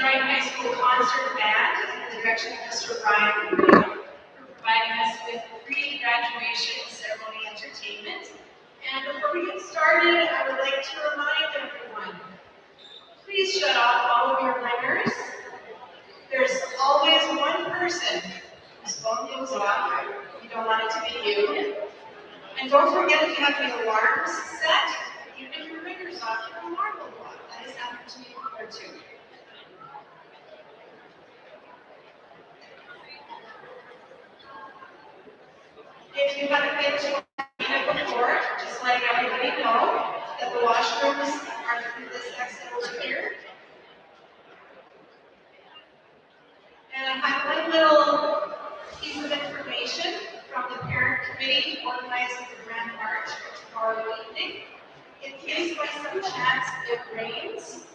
Dryden High School Concert Band, under the direction of Mr. Brian, for providing us with free graduation ceremony entertainment. And before we get started, I would like to remind everyone, please shut off all of your ringers. There's always one person whose phone goes off. You don't want it to be you. And don't forget, if you have the alarms set, even if your ringer's off, your alarm will go off. That has happened to me before too. If you haven't been to a before, just letting everybody know that the washrooms are through this exit over here. And I have one little piece of information from the parent committee organizing the Grand March for tomorrow evening. In case by some chance it rains,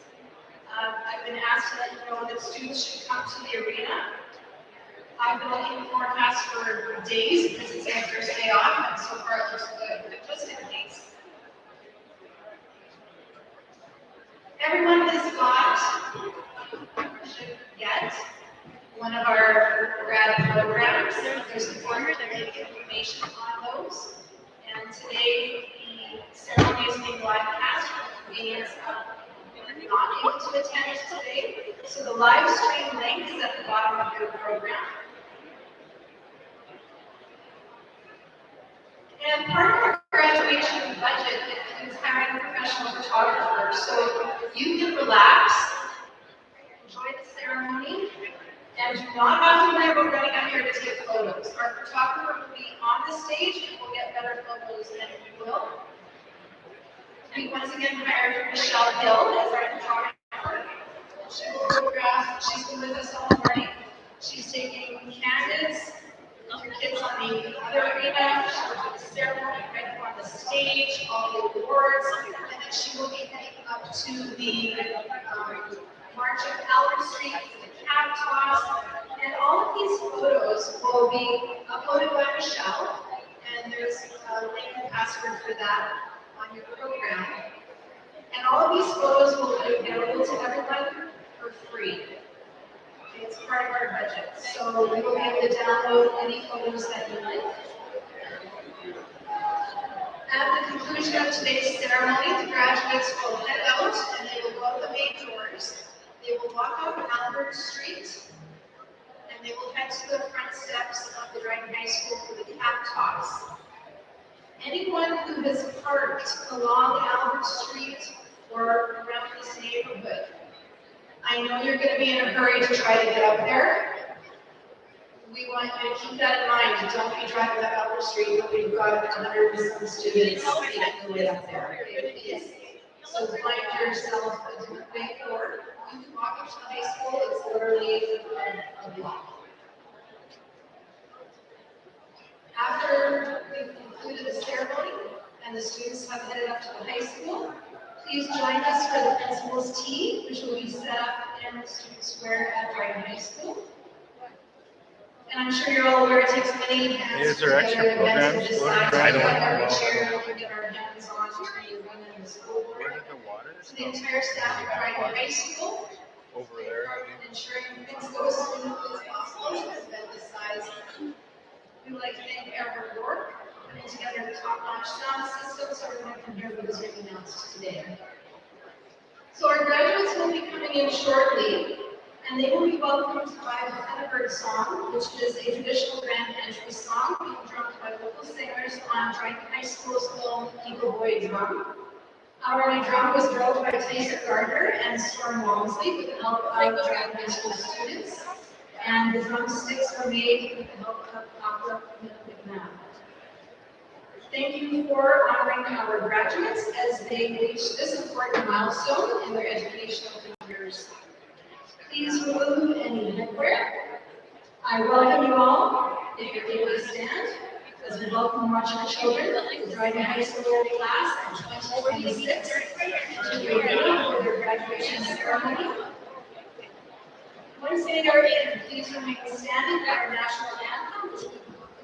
I've been asked to let you know that students should come to the arena. I've been looking at the forecast for days because it's my first day off, and so far it looks good, but just in case. Everyone has got, should get, one of our grad programs. There's important information on those. And today, the ceremony is being live cast for Canadians who are not able to attend today. So the live stream link is at the bottom of your program. And part of our graduation budget includes hiring a professional photographer. So you can relax, enjoy the ceremony, and do not have to worry about running out here to take photos. Our photographer will be on the stage and we'll get better photos than we will. We once again hired Michelle Hill as our photographer. She will photograph, she's been with us all morning. She's taking candidates of your kids on the other arena. She will do the ceremony right up on the stage, all the awards, and then she will be heading up to the March of Albert Street, the cab toss, and all of these photos will be uploaded by Michelle, and there's a link and password for that on your program. And all of these photos will be available to everyone for free. It's part of our budget, so you will be able to download any photos that you like. At the conclusion of today's ceremony, the graduates will head out and they will go out the main doors. They will walk up Albert Street and they will head to the front steps of the Dryden High School for the cap toss. Anyone who has parked along Albert Street or around this neighborhood, I know you're going to be in a hurry to try to get up there. We want you to keep that in mind. Don't be driving up Albert Street when we've got 100 students making their way up there. So find yourself a different way forward. You can walk up to the high school. It's literally a block. After we've concluded the ceremony and the students have headed up to the high school, please join us for the principal's tea, which will be set up in the student square at Dryden High School. And I'm sure you're all aware it takes many hands to get an event to decide what material we get our hands on to the arena and the school board. To the entire staff of Dryden High School, over there, ensuring things go as smoothly as possible in an event this size. We would like to thank Eric Rourke for putting together the top-notch sound system so everyone can hear what is being announced today. So our graduates will be coming in shortly, and they will be welcomed by the Thunderbird song, which is a traditional grand entry song being drummed by local singers on Dryden High School's own Eagle Boy drum. Our new drum was drilled by Tyson Gardner and Storm Walmsley with the help of Dryden High School students, and the drumsticks were made with the help of Opera McNabb. Thank you for honoring our graduates as they reach this important milestone in their educational careers. Please remove any headwear. I welcome you all, if you're able to stand, as we welcome and watch our children, the Dryden High School class of 2026 to the arena for their graduation ceremony. Once they are in, please remain standing for our national anthem, which will be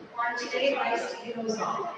performed today by Steve Ozal.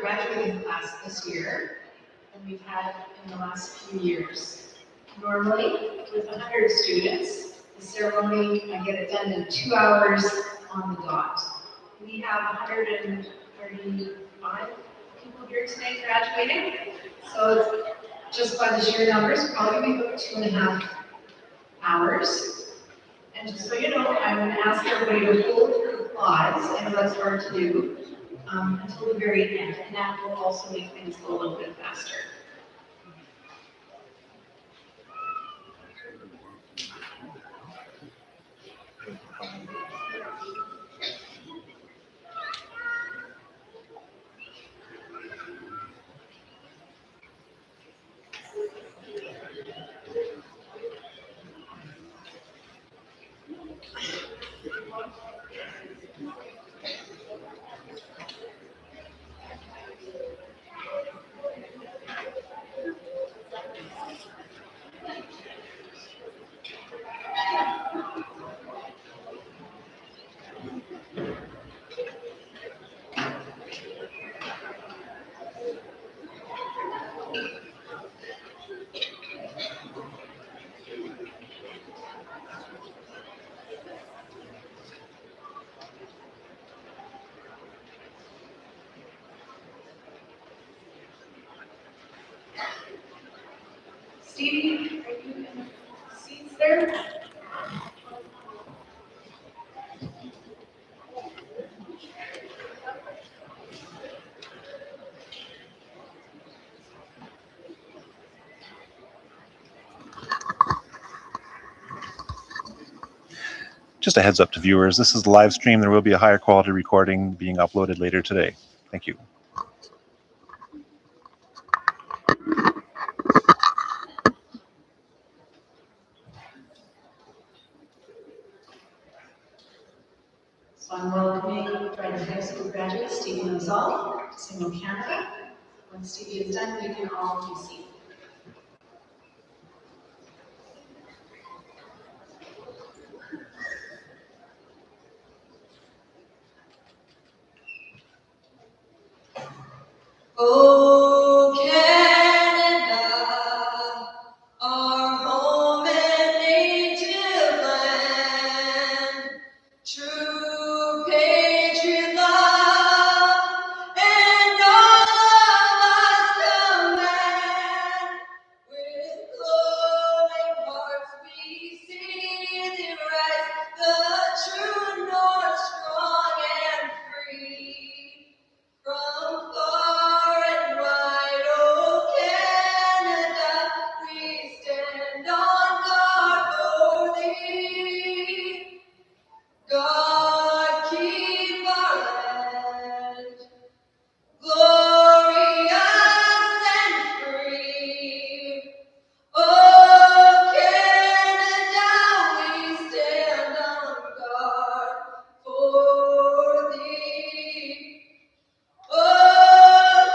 graduating class this year than we've had in the last few years. Normally, with 100 students, the ceremony, I get it done in 2 hours on the dot. We have 135 people here tonight graduating, so just by the sheer numbers, probably about 2.5 hours. And just so you know, I'm going to ask everybody to hold your applause, I know that's hard to do, until the very end, and that will also make things go a little bit faster. Stevie, are you in the seats there? Just a heads up to viewers, this is a live stream. There will be a higher quality recording being uploaded later today. Thank you. So I'm welcoming Dryden High School graduate Stevie Manzal to Single Canada. When Stevie is done, we can all be seated. Oh, Canada, our home and native land, true patriot love, and all of us command. With glowing hearts we see thee rise, the true north, strong and free. From far and wide, oh Canada, we stand on guard for thee. God keep our land glorious and free. Oh Canada, we stand on guard for thee. Oh,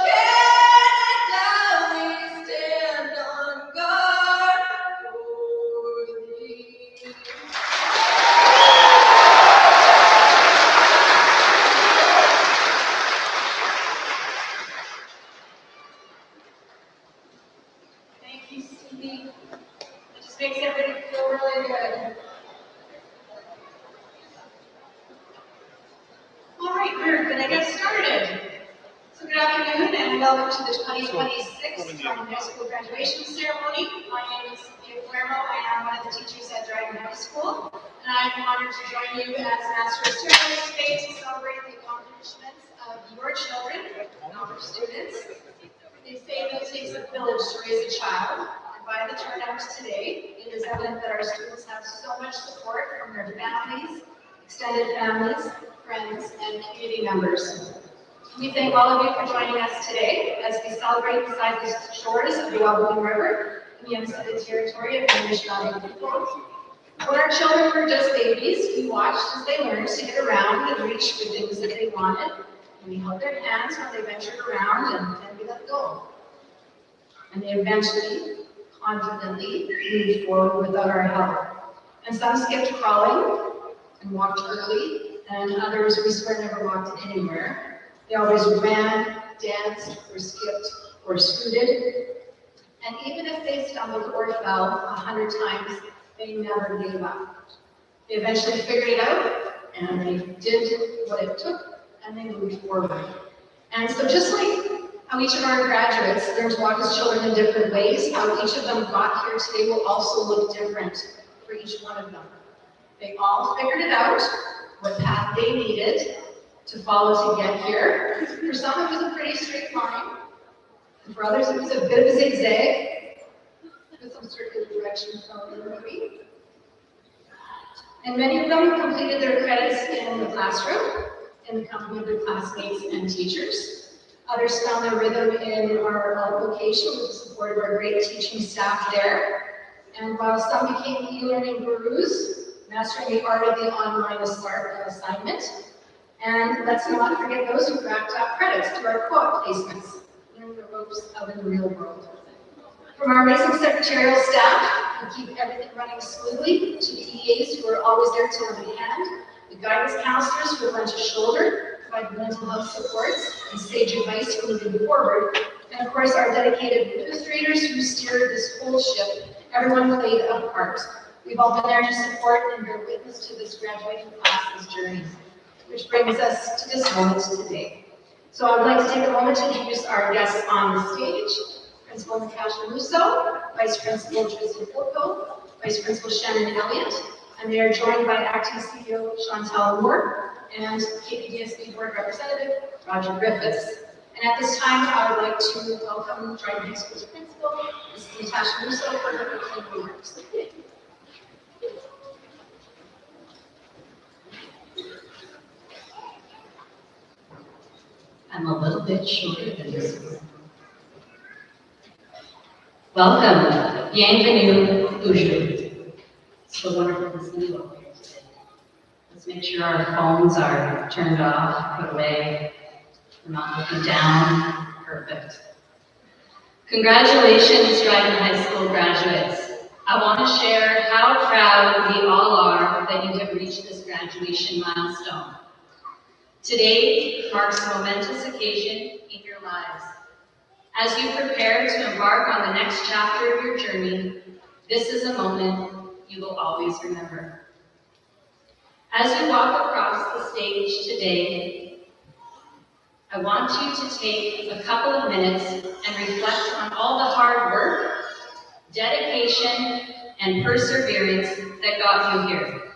Canada, we stand on guard for thee. Thank you, Stevie. It just makes everybody feel really good. All right, we're going to get started. So good afternoon and welcome to the 2026 High School Graduation Ceremony. My name is Cynthia Palermo. I am one of the teachers at Dryden High School, and I'm honored to join you as Master of Ceremony today to celebrate the accomplishments of your children, our students. They say that it takes a village to raise a child, and by the turnouts today, it is evident that our students have so much support from their families, extended families, friends, and community members. We thank all of you for joining us today as we celebrate beside the shores of the Wabagoon River in the unceded territory of the Anishinaabe people. When our children were just babies, we watched as they learned to get around and reach for things that they wanted. And we held their hands when they ventured around, and then we let go. And they eventually, confidently, moved forward without our help. And some skipped crawling and walked early, and others we swear never walked anywhere. They always ran, danced or skipped or scooted. And even if they stumbled or fell 100 times, they never gave up. They eventually figured it out, and they did what it took, and they moved forward. And so just like how each of our graduates learn to walk as children in different ways, how each of them got here today will also look different for each one of them. They all figured it out, what path they needed to follow to get here. For some, it was a pretty straight line. And for others, it was a bit of a zigzag with some circular direction thrown in maybe. And many of them completed their credits in the classroom, in the company of their classmates and teachers. Others found their rhythm in our location with the support of our great teaching staff there. And while some became e-learning gurus, mastering the art of the online assignment. And let's not forget those who racked up credits through our co-op placements, learning the ropes out in the real world. From our amazing secretarial staff, who keep everything running smoothly, to the EAs who are always there to lend a hand, the guidance counselors who lend a shoulder, provide mental health supports, and sage advice for moving forward, and of course our dedicated administrators who steered this whole ship. Everyone played a part. We've all been there to support and bear witness to this graduating class's journey, which brings us to this moment today. So I would like to take a moment to introduce our guests on the stage. Principal Natasha Musso, Vice Principal Tristan Filco, Vice Principal Shannon Elliott, and they are joined by Acting CEO Chantal Moore and KPDSB Board Representative Roger Griffiths. And at this time, I would like to welcome Dryden High School's Principal, Ms. Natasha Musso, for her opening remarks. I'm a little bit shorter than this one. Welcome, bienvenue, bonjour. It's so wonderful to see you all here today. Let's make sure our phones are turned off, put away. We're not looking down. Perfect. Congratulations, Dryden High School graduates. I want to share how proud we all are that you have reached this graduation milestone. Today marks a momentous occasion in your lives. As you prepare to embark on the next chapter of your journey, this is a moment you will always remember. As you walk across the stage today, I want you to take a couple of minutes and reflect on all the hard work, dedication, and perseverance that got you here.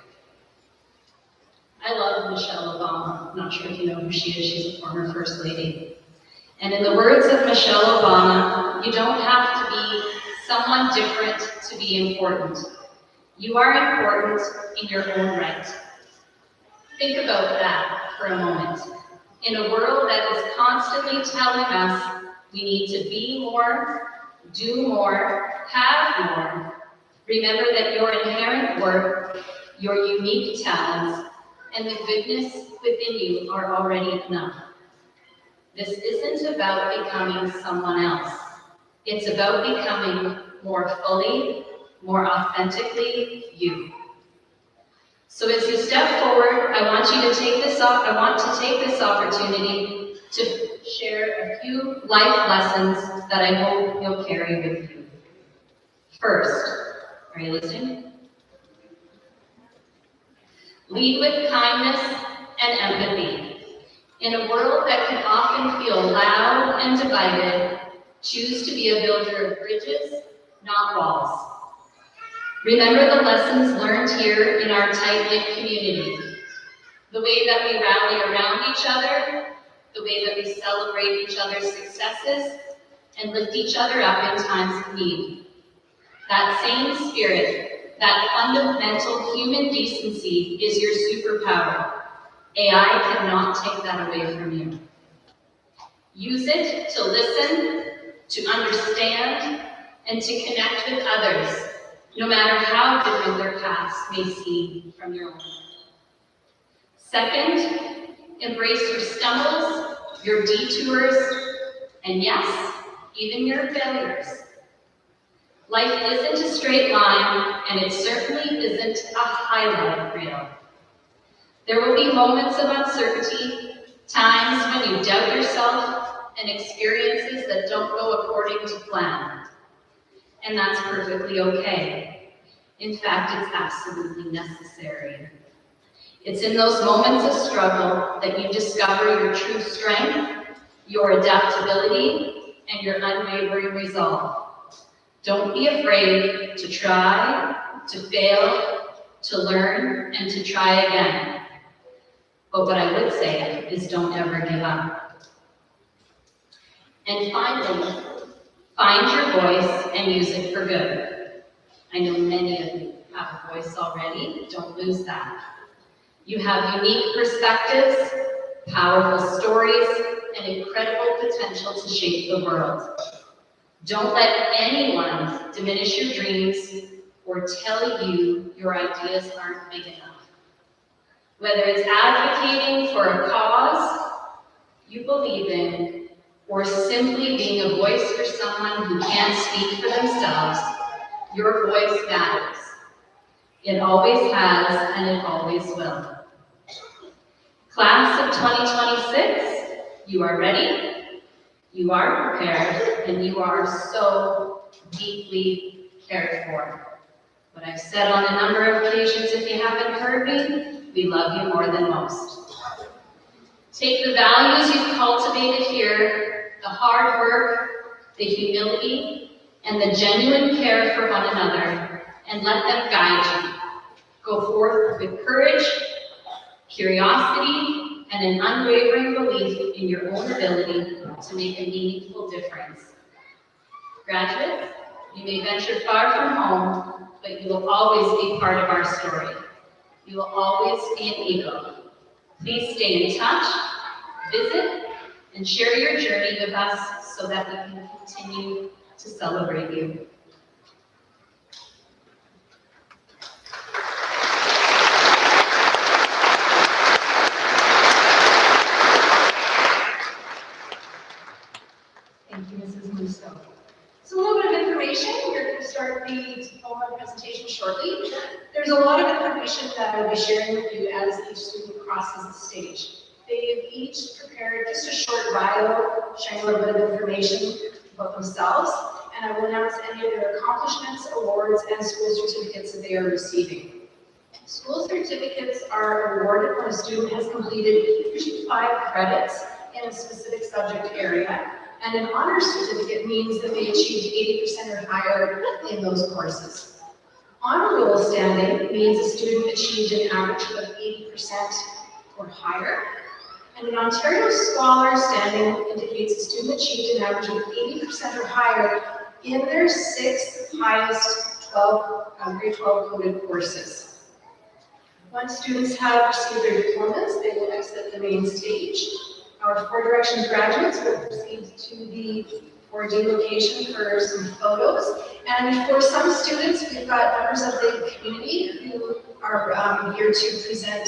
I love Michelle Obama. I'm not sure if you know who she is. She's a former First Lady. And in the words of Michelle Obama, you don't have to be someone different to be important. You are important in your own right. Think about that for a moment. In a world that is constantly telling us we need to be more, do more, have more, remember that your inherent worth, your unique talents, and the goodness within you are already enough. This isn't about becoming someone else. It's about becoming more fully, more authentically you. So as you step forward, I want to take this opportunity to share a few life lessons that I hope you'll carry with you. First, are you listening? Lead with kindness and empathy. In a world that can often feel loud and divided, choose to be a builder of bridges, not walls. Remember the lessons learned here in our tight-knit community. The way that we rally around each other, the way that we celebrate each other's successes, and lift each other up in times of need. That same spirit, that fundamental human decency is your superpower. AI cannot take that away from you. Use it to listen, to understand, and to connect with others, no matter how different their paths may seem from your own. Second, embrace your stumbles, your detours, and yes, even your failures. Life isn't a straight line, and it certainly isn't a highlight reel. There will be moments of uncertainty, times when you doubt yourself, and experiences that don't go according to plan. And that's perfectly okay. In fact, it's absolutely necessary. It's in those moments of struggle that you discover your true strength, your adaptability, and your unwavering resolve. Don't be afraid to try, to fail, to learn, and to try again. But what I would say is don't ever give up. And finally, find your voice and use it for good. I know many of you have a voice already. Don't lose that. You have unique perspectives, powerful stories, and incredible potential to shape the world. Don't let anyone diminish your dreams or tell you your ideas aren't big enough. Whether it's advocating for a cause you believe in, or simply being a voice for someone who can't speak for themselves, your voice matters. It always has, and it always will. Class of 2026, you are ready, you are prepared, and you are so deeply cared for. What I've said on a number of occasions, if you haven't heard me, we love you more than most. Take the values you've cultivated here, the hard work, the humility, and the genuine care for one another, and let them guide you. Go forth with courage, curiosity, and an unwavering belief in your own ability to make a meaningful difference. Graduates, you may venture far from home, but you will always be part of our story. You will always be an eagle. Please stay in touch, visit, and share your journey with us so that we can continue to celebrate you. Thank you, Mrs. Musso. So a little bit of information. We're going to start the diploma presentation shortly. There's a lot of information that I will be sharing with you as each student crosses the stage. They've each prepared just a short bio, sharing a little bit of information about themselves, and I will announce any of their accomplishments, awards, and school certificates that they are receiving. School certificates are awarded when a student has completed usually 5 credits in a specific subject area. And an honors certificate means that they achieved 80% or higher in those courses. Honor roll standing means a student achieved an average of 80% or higher. And an Ontario Scholar standing indicates a student achieved an average of 80% or higher in their 6 highest grade 12 coded courses. Once students have received their diplomas, they will exit the main stage. Our 4 Directions graduates will proceed to the 4D location for some photos. And for some students, we've got members of the community who are here to present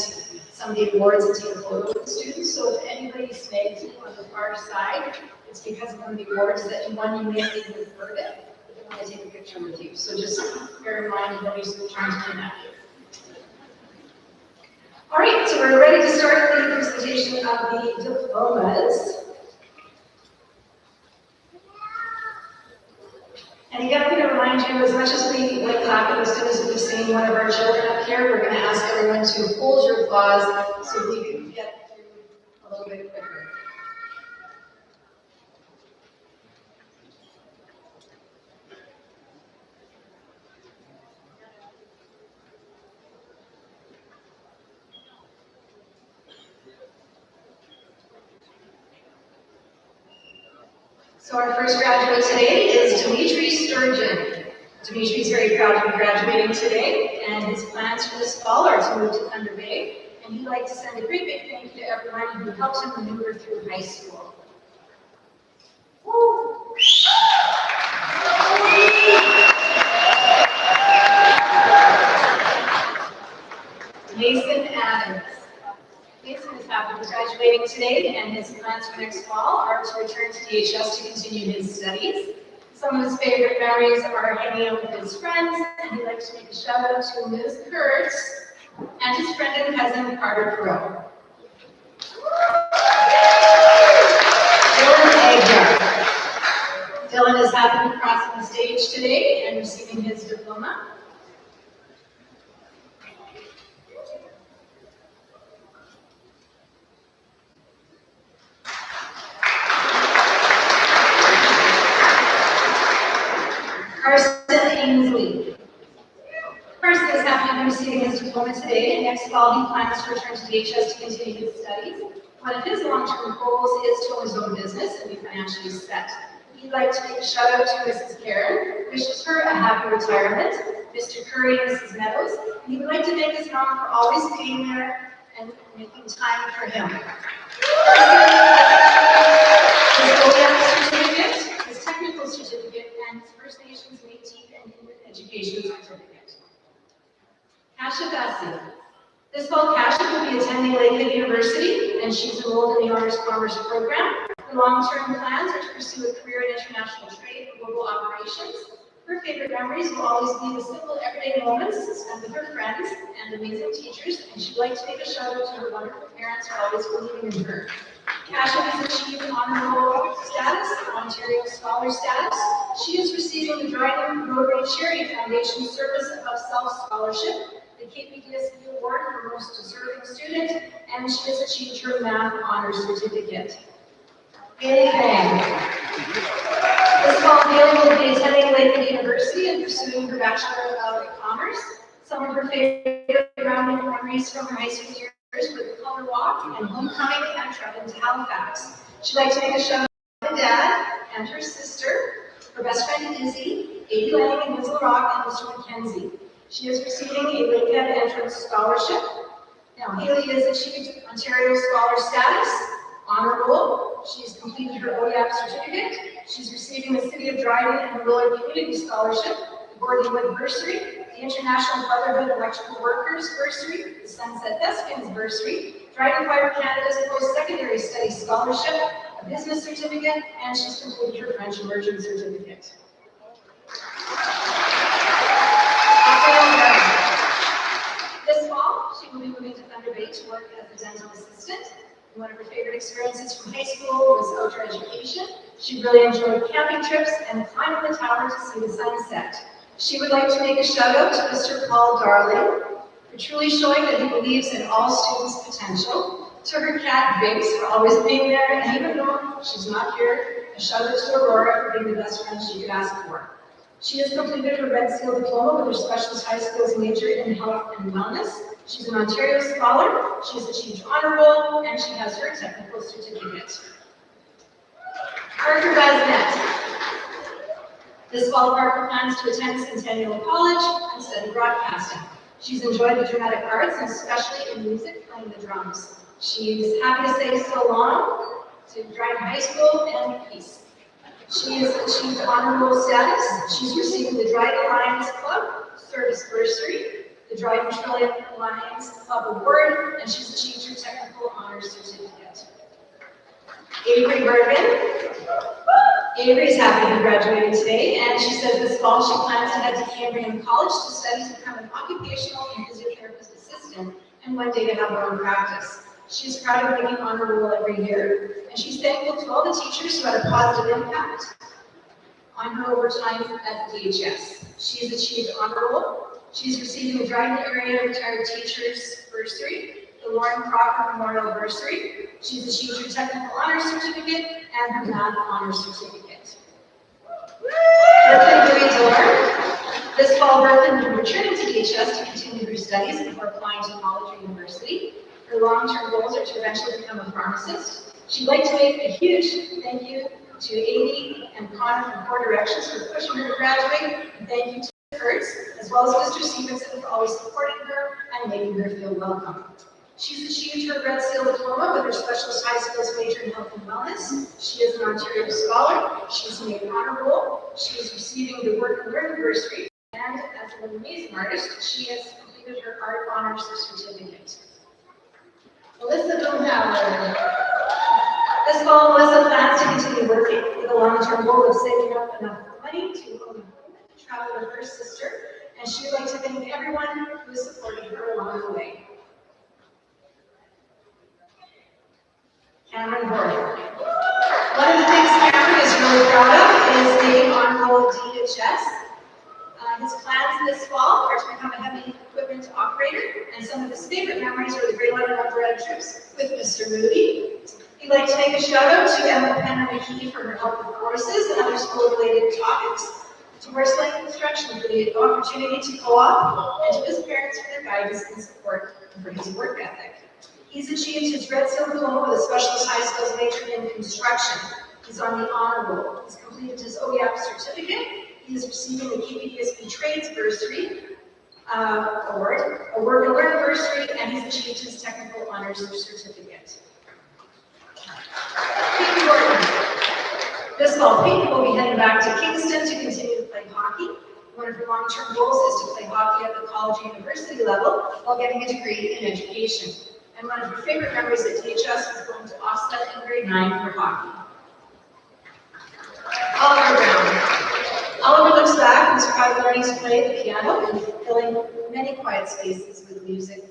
some of the awards and take a photo with the students. So if anybody snags you on the far side, it's because of one of the awards that you won. You may have even heard it. They want to take a picture with you. So just bear in mind nobody's trying to kidnap you. All right, so we're ready to start the presentation of the diplomas. And again, I'm going to remind you, as much as we like clapping as soon as we've seen one of our children up here, we're going to ask everyone to hold your applause so we can get through a little bit quicker. So our first graduate today is Dimitri Sturgeon. Dimitri is very proud to be graduating today, and his plans for this fall are to move to Thunder Bay, and he'd like to send a great big thank you to everyone who helped him maneuver through high school. Mason Adams. Mason is happy to be graduating today, and his plans for next fall are to return to DHS to continue his studies. Some of his favorite memories are hanging out with his friends, and he'd like to make a shout out to Ms. Kurtz and his friend and cousin Carter Perot. Dylan Egg. happy to be crossing the stage today and receiving his diploma. Carson Ainsley. Carson is happy to be receiving his diploma today, and next fall he plans to return to DHS to continue his studies. One of his long-term goals is to own his own business and be financially set. He'd like to make a shout out to Mrs. Karen, wishes her a happy retirement, Mr. Curry and Mrs. Meadows, and he would like to thank his mom for always being there and making time for him. His OEM certificate, his technical certificate, and his First Nations, Métis, and Inuit education certificate. Kasha Bassi. This fall, Kasha will be attending Lakehead University, and she's enrolled in the Honors Commerce program. Her long-term plans are to pursue a career in international trade and global operations. Her favorite memories will always be the simple everyday moments spent with her friends and amazing teachers, and she'd like to make a shout out to her wonderful parents for always believing in her. Kasha has achieved honorable status, Ontario Scholar status. She is receiving the Dryden Rotary Charity Foundation Service of Self Scholarship, the KPDSB Award for Most Deserving Student, and she has achieved her Math Honors Certificate. Haley Fang. This fall, Haley will be attending Lakehead University and pursuing her Bachelor of Commerce. Some of her favorite grounding memories from her high school years were the color walk and homecoming and traveling to Halifax. She'd like to make a shout out to her dad and her sister, her best friend Izzy, Amy Lang and Hazel Rock, and Mr. Mackenzie. She is receiving a Lakehead Entrance Scholarship. Now, Haley has achieved Ontario Scholar status, Honor Roll. She's completed her OEAP certificate. She's receiving the City of Dryden and Willard Community Scholarship, the Gordon Wood Bursary, the International Brotherhood of Electrical Workers Bursary, the Sunset Thespians Bursary, Dryden Fire Canada's Post-Secondary Studies Scholarship, a business certificate, and she's completed her French immersion certificate. This fall, she will be moving to Thunder Bay to work as a dental assistant. One of her favorite experiences from high school was outdoor education. She really enjoyed camping trips and climbing the tower to see the sunset. She would like to make a shout out to Mr. Paul Darling for truly showing that he believes in all students' potential. To her cat, Biggs, for always being there, and even though she's not here, a shout out to Aurora for being the best friend she could ask for. She has completed her Red Seal Diploma with her Specialist High Skills major in Health and Wellness. She's an Ontario Scholar, she's achieved Honor Roll, and she has her technical certificate. Parker Basnet. This fall, Parker plans to attend Centennial College and study broadcasting. She's enjoyed the dramatic arts, and especially in music, playing the drums. She's happy to say so long to Dryden High School and peace. She has achieved Honor Roll status. She's receiving the Dryden Lions Club Service Bursary, the Dryden Trillium Lions Club Award, and she's achieved her Technical Honors Certificate. Avery Bergen. Avery's happy to be graduating today, and she says this fall she plans to head to Cambrian College to study to become an occupational and physiotherapist assistant, and one day to have her own practice. She's proud of making Honor Roll every year, and she's thankful to all the teachers who had a positive impact on her over time at DHS. She's achieved Honor Roll. She's receiving the Dryden Area Retired Teachers Bursary, the Lauren Crawford Memorial Bursary. She's achieved her Technical Honors Certificate and her Math Honors Certificate. Berkeley Louis. This fall, Berkeley will be returning to DHS to continue her studies before applying to college or university. Her long-term goals are to eventually become a pharmacist. She'd like to make a huge thank you to Amy and Connor from Core Directions for pushing her to graduate, and thank you to Kurtz, as well as Mr. Stevenson for always supporting her and making her feel welcome. She's achieved her Red Seal Diploma with her Specialist High Skills major in Health and Wellness. She is an Ontario Scholar. She's made Honor Roll. She is receiving the Work and Learn Bursary, and as an amazing artist, she has completed her Art Honors Certificate. Melissa Boomhauer. This fall, Melissa plans to continue working with a long-term goal of saving up enough money to own a home and travel with her sister, and she would like to thank everyone who has supported her along the way. Cameron Gordon. One of the things Cameron is really proud of is making Honor DHS. His plans this fall are to become a heavy equipment operator, and some of his favorite memories are the grade 11 undergrad trips with Mr. Moody. He'd like to make a shout out to Emma Penner-McKee for her help with courses and other school-related topics, to Worsley Construction for the opportunity to co-op, and to his parents for their guidance and support for his work ethic. He's achieved his Red Seal diploma with a specialist high skills major in construction. He's on the honor roll. He's completed his OEAP certificate. He is receiving the KPDSB Trades Bursary Award, a work and learn bursary, and he's achieved his technical honors certificate. Peyton Gordon. This fall, Peyton will be heading back to Kingston to continue to play hockey. One of her long-term goals is to play hockey at the college or university level while getting a degree in education. And one of her favorite memories at DHS was going to offset in grade 9 for hockey. Oliver Brown. Oliver looks back and is proud of learning to play the piano and filling many quiet spaces with music.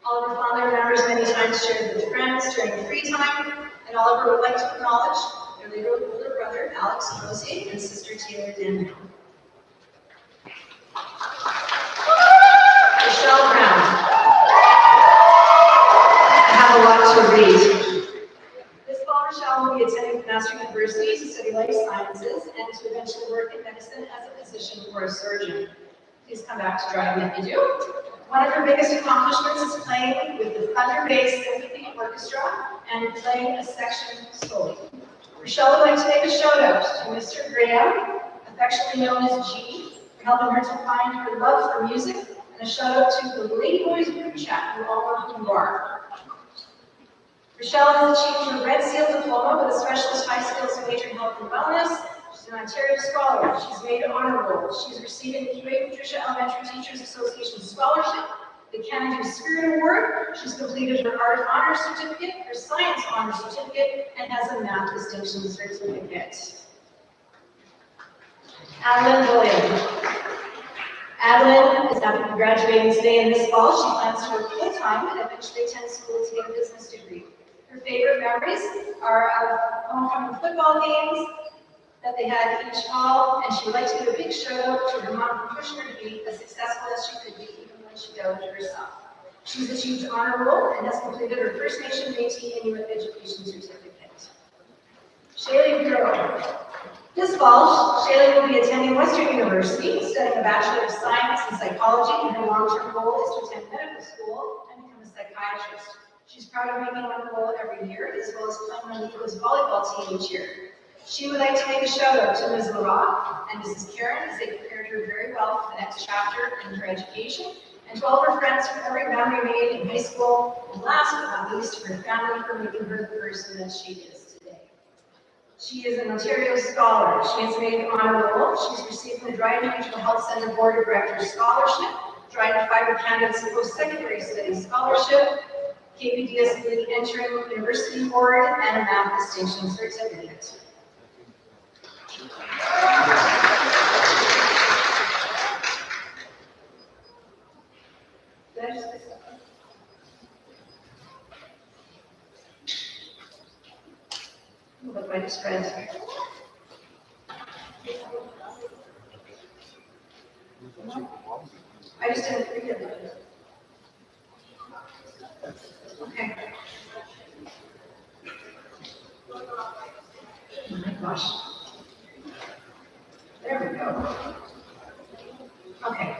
Oliver fondly remembers many times shared with friends during free time, and Oliver would like to acknowledge their later older brother, Alex Rosie, and sister Taylor Daniel. Michelle Brown. I have a lot to read. This fall, Michelle will be attending Master University to study life sciences and to eventually work in medicine as a physician or a surgeon. Please come back to driving if you do. One of her biggest accomplishments is playing with the Thunder Bay Symphony Orchestra and playing a section solely. Rochelle would like to make a shout out to Mr. Graham, affectionately known as G, for helping her to find her love for music, and a shout out to the Lady Boys group chat, who all know who you are. Rochelle has achieved her Red Seal diploma with a specialist high skills major in health and wellness. She's an Ontario Scholar. She's made an honor roll. She's receiving the QA Patricia Elementary Teachers Association Scholarship, the Canada Spirit Award. She's completed her Art Honor Certificate, her Science Honor Certificate, and has a Math Distinction Certificate. Adeline Williams. Adeline is happy to be graduating today and this fall. She plans to work full-time and eventually attend school to get a business degree. Her favorite memories are of homecoming football games that they had each fall, and she would like to give a big shout out to her mom for pushing her to be as successful as she could be, even when she doubted herself. She's achieved honor roll and has completed her First Nation Métis Inuit Education Certificate. Shaylee Bureau. This fall, Shaylee will be attending Western University, studying a Bachelor of Science in Psychology, and her long-term goal is to attend medical school and become a psychiatrist. She's proud of making one goal every year, as well as playing on the Eagles volleyball team each year. She would like to make a shout out to Ms. LaRock and Mrs. Karen, as they prepared her very well for the next chapter in her education, and to all of her friends for every memory made in high school, and last but not least, to her family for making her the person that she is today. She is an Ontario Scholar. She has made an honor roll. She's received the Dryden Regional Health Centre Board of Directors Scholarship, Dryden Fiber Candidates Post-Secondary Studies Scholarship, KPDSB Entering University Board, and a Math Distinction Certificate. Look like my spread. I just didn't read it. Okay. Oh my gosh. There we go. Okay.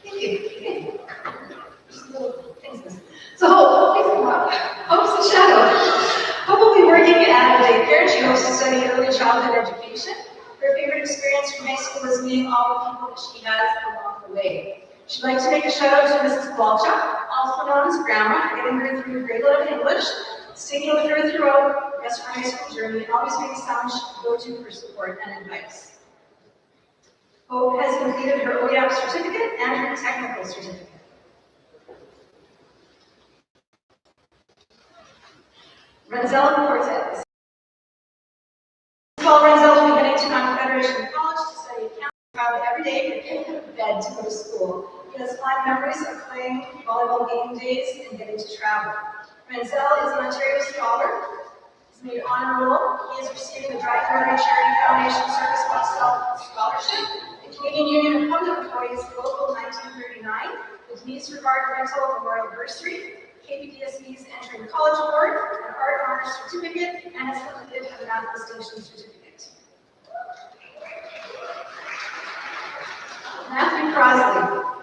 Thank you. Just little things. So, please come up. Hopes and Shadow. Hope will be working at a daycare. She hopes to study early childhood education. Her favorite experience from high school is meeting all the people that she has along the way. She'd like to make a shout out to Mrs. Walchuk, also known as Grandma, for getting her through grade 11 English, sticking with her throughout the rest of her high school journey, and always being someone she could go to for support and advice. Hope has completed her OEAP certificate and her technical certificate. Renzel Cortez. Paul Renzel will be heading to Mount Federation College to study accounting. Travel every day from getting out of bed to go to school. He has fond memories of playing volleyball game days and getting to travel. Renzel is an Ontario Scholar. He's made honor roll. He is receiving the Dry Rotary Charity Foundation Service Excellence Scholarship, the Canadian Union of Public Employees Local 1939, the Denise Regard Rental Memorial Bursary, KPDSB's Entering College Award, an Art Honors Certificate, and has completed a Math Distinction Certificate. Matthew Crosley.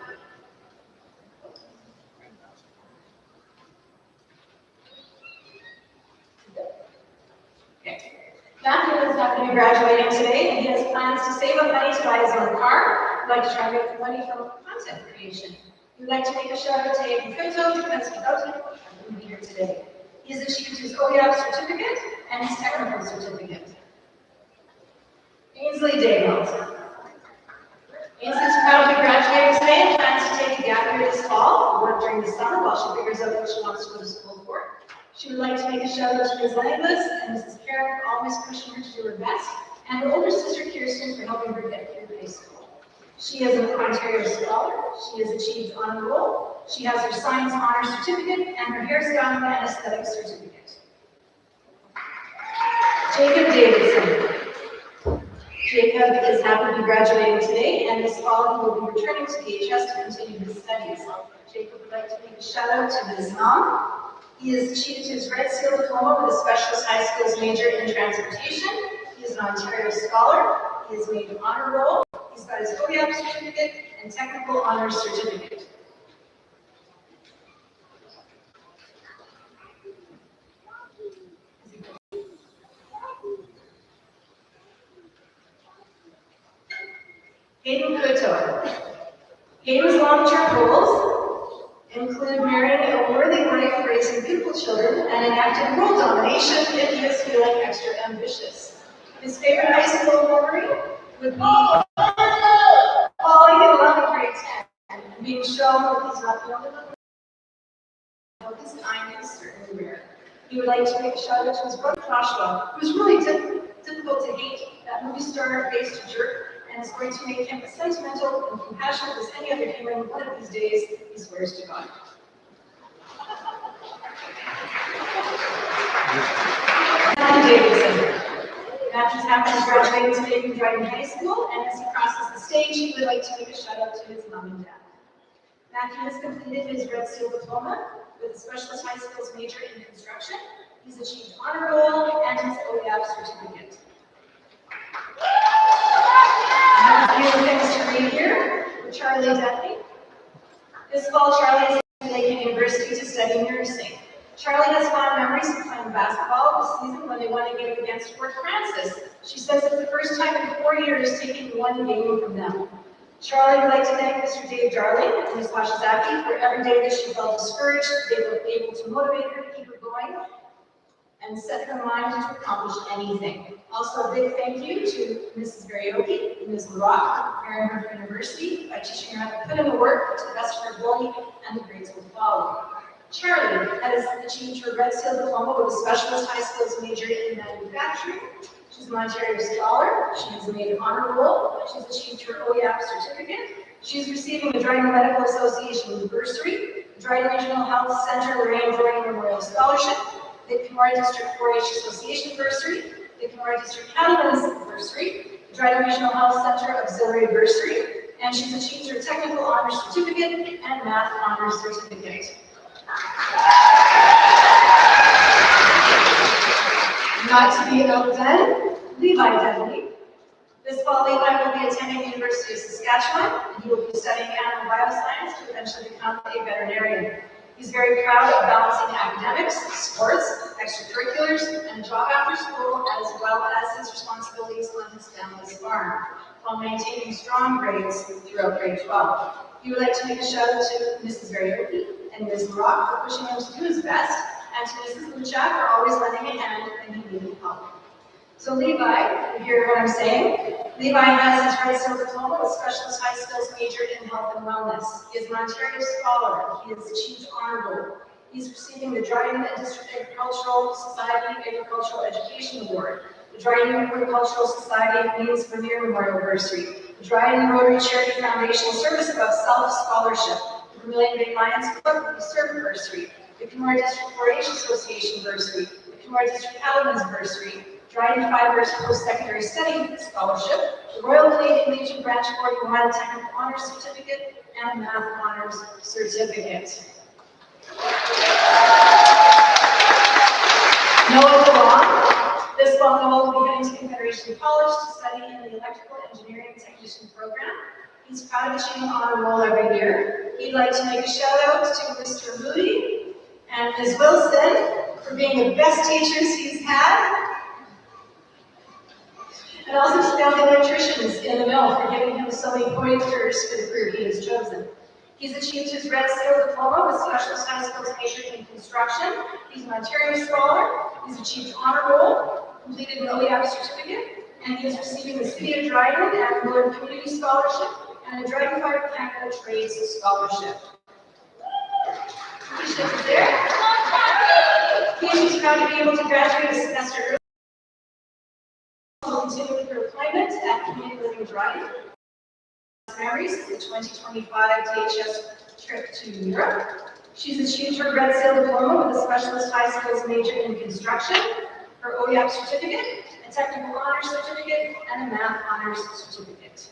Matthew is not going to be graduating today, and he has plans to save up money to buy his own car. He'd like to try and make money from content creation. We'd like to make a shout out to Aiden Pinto because without him, I wouldn't be here today. He has achieved his OEF certificate and his technical certificate. Ainsley Dayhouse. Ainsley is proud to be graduating today and plans to take a gap year this fall, or work during the summer while she figures out what she wants to go to school for. She would like to make a shout out to Ms. Langlis and Mrs. Karen for always pushing her to do her best, and her older sister Kirsten for helping her get through high school. She is an Ontario Scholar. She has achieved honor roll. She has her Science Honor Certificate and her Hairstyling and Aesthetics Certificate. Jacob Davidson. Jacob is happy to be graduating today, and this fall he will be returning to DHS to continue his studies. Jacob would like to make a shout out to his mom. He has achieved his Red Seal Diploma with a Specialist High Skills major in Transportation. He is an Ontario Scholar. He has made honor roll. He's got his OEF certificate and Technical Honors Certificate. Hayden Couture. Hayden's long-term goals include marrying a worthy wife, raising beautiful children, and enacting world domination if he is feeling extra ambitious. His favorite high school memory would be falling in love in grade 10 and being shown that he's not the only one. His kindness is certainly rare. He would like to make a shout out to his brother Joshua, who was really difficult to hate. That movie star faced a jerk, and is going to make him as sentimental and compassionate as any other human one of these days, he swears to God. Matthew Davidson. Matthew's happy to graduate today from Dryden High School, and as he crosses the stage, he would like to make a shout out to his mom and dad. Matthew has completed his Red Seal Diploma with a Specialist High Skills major in construction. He's achieved honor roll and his OEF certificate. I have a few things to read here for Charlie Duffy. This fall, Charlie is at Lakehead University to study nursing. Charlie has fond memories of playing basketball this season when they won a game against Fort Francis. She says it's the first time in 4 years taking one game from them. Charlie would like to thank Mr. Dave Darling and Ms. Washizaki for every day that she felt discouraged. They were able to motivate her to keep her going and set her mind to accomplish anything. Also, a big thank you to Mrs. Varioki and Ms. LaRock for preparing her for university by teaching her how to put in the work to the best of her ability, and the grades will follow. Charlie has achieved her Red Seal Diploma with a Specialist High Skills major in manufacturing. She's an Ontario Scholar. She has made an honor roll. She's achieved her OEF certificate. She's receiving the Dryden Medical Association bursary, the Dryden Regional Health Center Lorraine Dryden Memorial Scholarship, the Kenora District 4-H Association bursary, the Kenora District Cattlemen's bursary, the Dryden Regional Health Center Auxiliary bursary, and she's achieved her Technical Honors Certificate and Math Honors Certificate. Not to be outdone, Levi Dudley. This fall, Levi will be attending the University of Saskatchewan, and he will be studying animal bioscience to eventually become a veterinarian. He's very proud of balancing academics, sports, extracurriculars, and a job after school, as well as his responsibilities on his family's farm, while maintaining strong grades throughout grade 12. He would like to make a shout out to Mrs. Varioki and Ms. Rock for pushing him to do his best, and to Mrs. Luchak for always lending a hand when he needed help. So Levi, you hear what I'm saying? Levi has his Red Seal Diploma with Specialist High Skills major in Health and Wellness. He is an Ontario Scholar. He has achieved honor roll. He's receiving the Dryden District Agricultural Society Agricultural Education Award, the Dryden Horticultural Society Means Vermeer Memorial Bursary, the Dryden Rotary Charity Foundation Service Above Self Scholarship, the Vermilion Bay Lions Club Serve Bursary, the Kenora District 4-H Association Bursary, the to our district Alumnus Bursary, Dryden Fibers Post-Secondary Study Scholarship, the Royal Canadian Legion Branch Boarding Wild Technical Honors Certificate, and Math Honors Certificate. Noah DeLong. This fall, Noah will be heading to Confederation College to study in the Electrical Engineering Technician program. He's proud of achieving honor roll every year. He'd like to make a shout out to Mr. Moody and Ms. Wilson for being the best teachers he's had. And also to the electricians in the mill for giving him so many pointers for the career he has chosen. He's achieved his Red Seal Diploma with Specialist High Skills major in construction. He's an Ontario Scholar. He's achieved honor roll, completed an OEAP certificate, and he is receiving the City of Dryden and Willard Community Scholarship and a Dryden Fire Canada Trades Scholarship. He's there. He's proud to be able to graduate a semester early. Will continue with her employment at Community Living Dryden. Memories of the 2025 DHS trip to Europe. She's achieved her Red Seal Diploma with a Specialist High Skills major in construction, her OEAP certificate, a Technical Honors Certificate, and a Math Honors Certificate.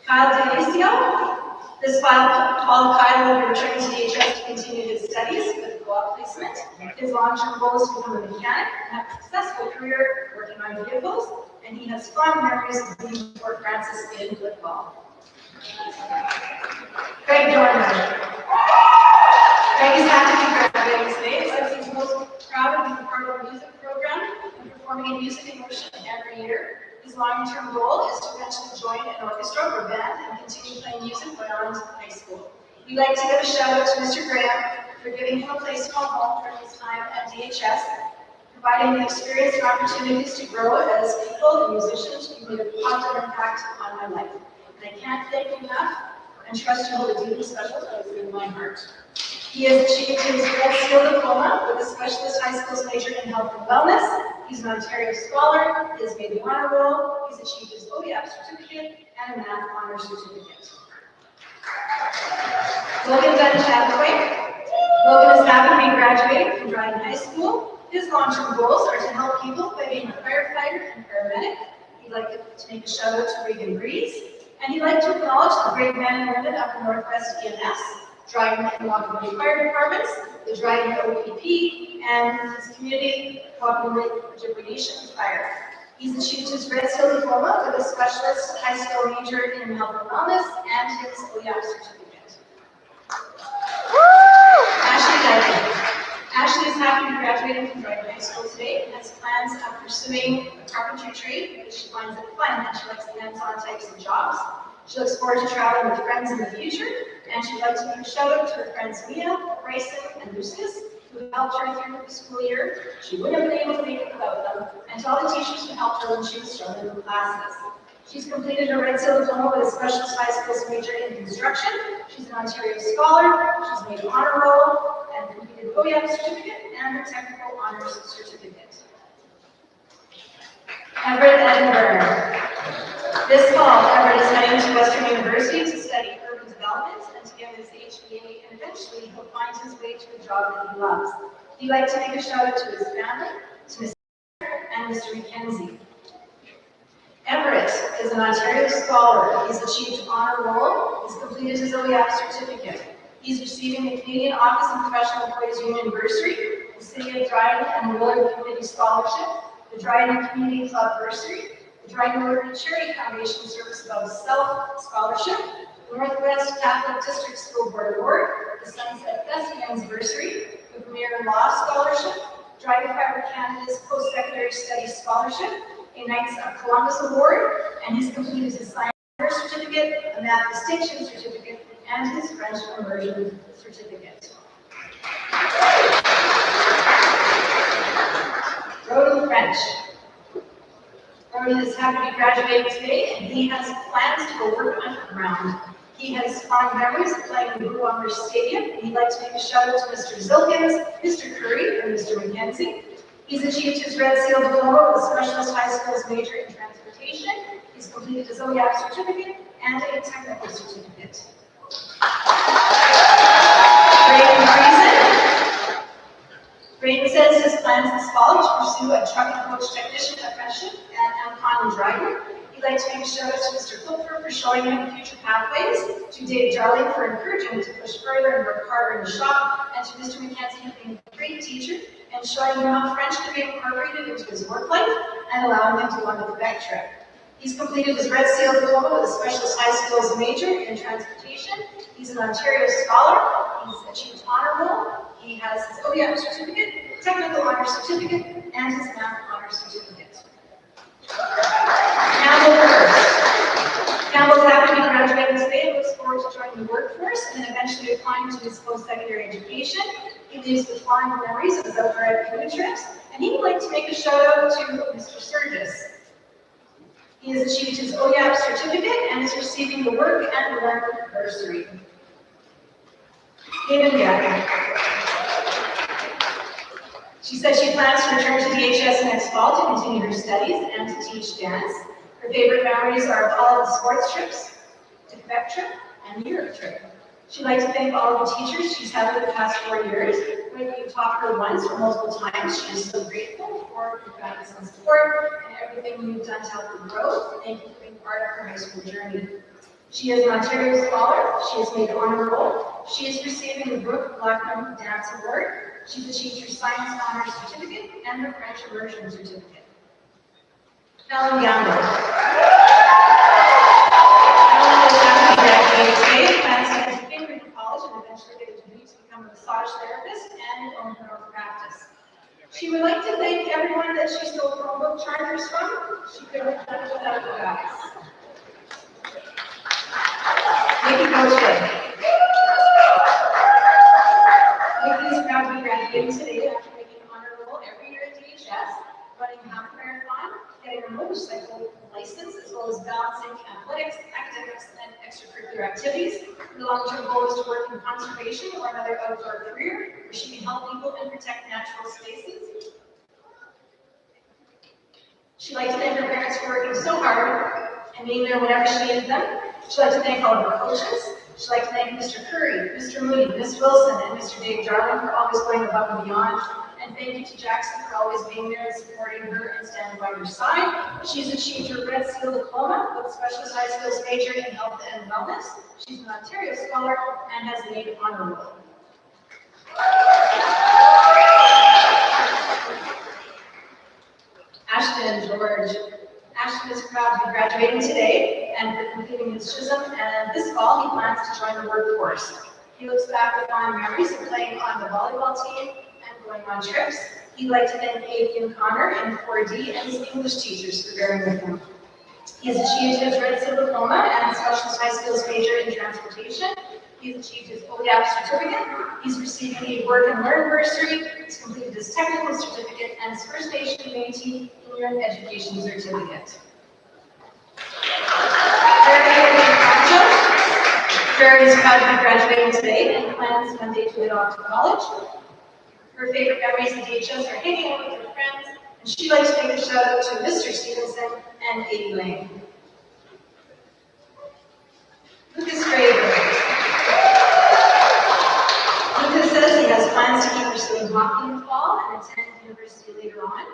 Kyle D'Alessio. This fall, Kyle will be returning to DHS to continue his studies with co-op placement. His long-term goal is to become a mechanic and have a successful career working on vehicles, and he has fond memories of being Fort Francis in football. Greg Dorner. Greg is happy to be graduating today, says he's most proud of being part of the music program and performing in music and motion every year. His long-term goal is to eventually join an orchestra or band and continue playing music beyond high school. We'd like to give a shout out to Mr. Graham for giving him a place to call home during his time at DHS, providing the experience and opportunities to grow as people and musicians who made a positive impact on my life. And I can't thank him enough and trust you hold a deeply special place in my heart. He has achieved his Red Seal Diploma with a Specialist High Skills major in Health and Wellness. He's an Ontario Scholar. He has made the honor roll. He's achieved his OEAP certificate and a Math Honors Certificate. Logan Van Chadwick. Logan is happy to be graduating from Dryden High School. His long-term goals are to help people by being a firefighter and paramedic. He'd like to make a shout out to Regan Breeze. And he'd like to acknowledge the great men and women of the Northwest EMS, Dryden and Waterbury Fire Departments, the Dryden OPP, and his community coordination fire. He's achieved his Red Seal Diploma with a Specialist High Skill major in Health and Wellness and his OEAP certificate. Ashley Dyke. Ashley is happy to be graduating from Dryden High School today and has plans of pursuing a carpentry trade because she finds it fun and she likes the hands-on types of jobs. She looks forward to traveling with friends in the future, and she'd like to give a shout out to her friends Mia, Bryson, and Lucius, who have helped her through the school year. She wouldn't have been able to make it without them, and to all the teachers who helped her when she was struggling with classes. She's completed her Red Seal Diploma with a Specialist High Skills major in construction. She's an Ontario Scholar. She's made honor roll and completed OEAP certificate and her Technical Honors Certificate. Everett Edinburgh. This fall, Everett is heading to Western University to study urban development and to get his HBA, and eventually he'll find his way to a job that he loves. He'd like to make a shout out to his family, to Ms. and Mr. McKenzie. Everett is an Ontario Scholar. He's achieved honor roll. He's completed his OEAP certificate. He's receiving the Canadian Office and Professional Employees Union Bursary, the City of Dryden and the Willard Community Scholarship, the Dryden Community Club Bursary, the Dryden Willard Charity Foundation Service Above Self Scholarship, the Northwest Catholic District School Board Award, the Sunset Thespians Bursary, the Premier Law Scholarship, Dryden Fire Canada's Post-Secondary Studies Scholarship, a Knights of Columbus Award, and he's completed his Science Certificate, a Math Distinction Certificate, and his French Immersion Certificate. Roden French. Roden is happy to be graduating today, and he has plans to go work underground. He has fond memories of playing in the Blue Umber Stadium, and he'd like to make a shout out to Mr. Zilkins, Mr. Curry, and Mr. McKenzie. He's achieved his Red Seal Diploma with a Specialist High Skills major in transportation. He's completed his OEAP certificate and a technical certificate. Braden Friesen. Braden says fall to pursue a trucking coach technician apprenticeship at Elkhorn Driver. He'd like to make a shout out to Mr. Cooper for showing him future pathways, to Dave Darling for encouraging him to push further and work harder in the shop, and to Mr. McKenzie for being a great teacher and showing him how French could be incorporated into his work life and allowing him to go on the Quebec trip. He's completed his Red Seal diploma with a specialist high skills major in transportation. He's an Ontario scholar. He's achieved honor roll. He has his OEM certificate, technical honor certificate, and his math honor certificate. Campbell first. Campbell's happy to be graduating today and looks forward to joining the workforce and then eventually applying to his post-secondary education. He leaves with fond memories of his outdoor canoe trips, and he would like to make a shout out to Mr. Sturgis. He has achieved his OEM certificate and is receiving the Work and Learn bursary. David Gavin. She said she plans to return to DHS next fall to continue her studies and to teach dance. Her favorite memories are of all of the sports trips, the Quebec trip, and the Europe trip. She'd like to thank all of the teachers she's had over the past 4 years. Whether you taught her once or multiple times, she is so grateful for your guidance and support and everything you've done to help her grow. Thank you for being part of her high school journey. She is an Ontario scholar. She has made honor roll. She is receiving the Brooke Blackman Dance Award. She's achieved her Science Honors Certificate and her French Immersion Certificate. Ellen Gamble. Ellen is happy to graduate today, plans to continue to college and eventually get a degree to become a massage therapist and own her own practice. She would like to thank everyone that she stole Chromebook chargers from. She couldn't have done it without you guys. Nikki Coachman. Nikki is proud to be graduating today after making honor roll every year at DHS, running a half marathon, getting a motorcycle license, as well as balancing athletics, academics, and extracurricular activities. The long-term goal is to work in conservation or another outdoor career where she can help people and protect natural spaces. She'd like to thank her parents for working so hard and being there whenever she needed them. She'd like to thank all of her coaches. She'd like to thank Mr. Curry, Mr. Moody, Ms. Wilson, and Mr. Dave Darling for always going above and beyond. And thank you to Jackson for always being there and supporting her and standing by her side. She's achieved her Red Seal diploma with a specialist high skills major in health and wellness. She's an Ontario scholar and has made honor roll. Ashton George. Ashton is proud to be graduating today and for completing his CHISM, and this fall he plans to join the workforce. He looks back with fond memories of playing on the volleyball team and going on trips. He'd like to thank Adrian Connor and 4D and his English teachers for bearing with him. He has achieved his Red Seal diploma and specialist high skills major in transportation. He's achieved his OEM certificate. He's receiving a Work and Learn bursary. He's completed his technical certificate and his First Nation Métis Indian education certificate. Jerry is proud to be graduating today and plans Monday to head off to college. Her favorite memories at DHS are hanging out with her friends, and she'd like to make a shout out to Mr. Stevenson and Katie Lane. Lucas Draper. Lucas says he has plans to keep pursuing hockey in the fall and attend university later on.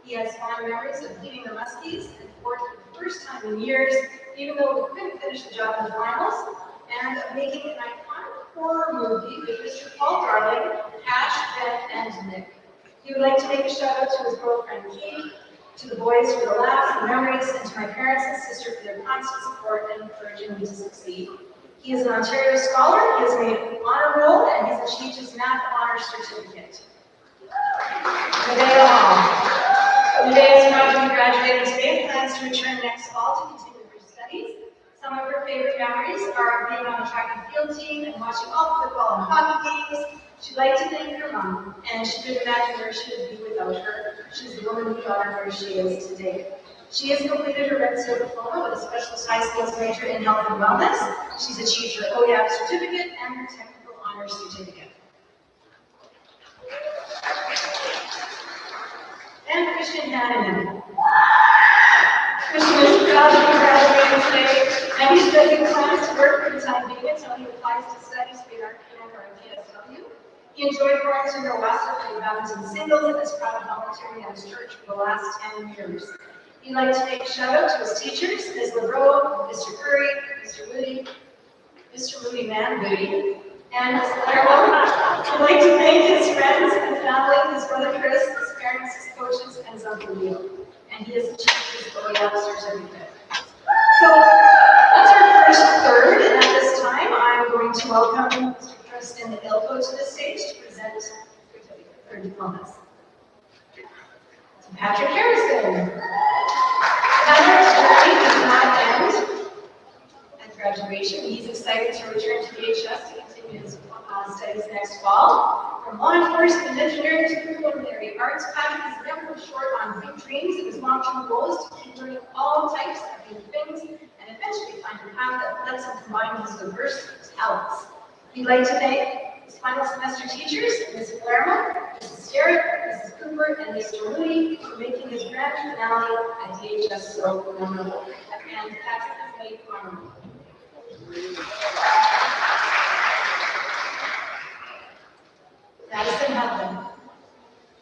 He has fond memories of leading the Muskies and for the first time in years, even though we couldn't finish the job in the finals, and of making an iconic horror movie with Mr. Paul Darling, Ash, Ben, and Nick. He would like to make a shout out to his girlfriend Kate, to the boys for the laughs and memories, and to my parents and sister for their constant support and encouraging me to succeed. He is an Ontario scholar, he has made honor roll, and he's achieved his math honors certificate. Medea Hall. Medea is proud to be graduating today and plans to return next fall to continue her studies. Some of her favorite memories are being on the track and field team and watching all the football and hockey games. She'd like to thank her mom, and she couldn't imagine where she would be without her. She's the woman who got her where she is today. She has completed her Red Seal diploma with a specialist high skills major in health and wellness. She's achieved her OEM certificate and her technical honors certificate. And Christian Hanneman. Christian is proud to be graduating today, and he's making plans to work for the time being until he applies to studies for our PSW. He enjoyed growing to know Weston playing badminton singles and is proud of volunteering at his church for the last 10 years. He'd like to make a shout out to his teachers, Ms. LeBreau, Mr. Curry, Mr. Moody Man Booty, and Ms. Clairwell. He'd like to thank his friends and family, his brother Chris, his parents, his coaches, and his Uncle Leo. And he has achieved his OER certificate. So that's our first third, and at this time, I'm going to welcome Mr. Tristan Ilko to the stage to present their diplomas. So Patrick Harrison. Patrick's journey does not end at graduation. He's excited to return to DHS to continue his studies next fall. From law enforcement, engineering to culinary arts, Patrick has never been short on big dreams, and his long-term goal is to keep learning all types of new things and eventually find a path that lets him combine his diverse talents. We'd like to thank his final semester teachers, Ms. Palermo, Mrs. Sterritt, Mrs. Cooper, and Mr. Moody for making his grand finale at DHS so memorable. And Patrick has made honorable. Madison Hudlin.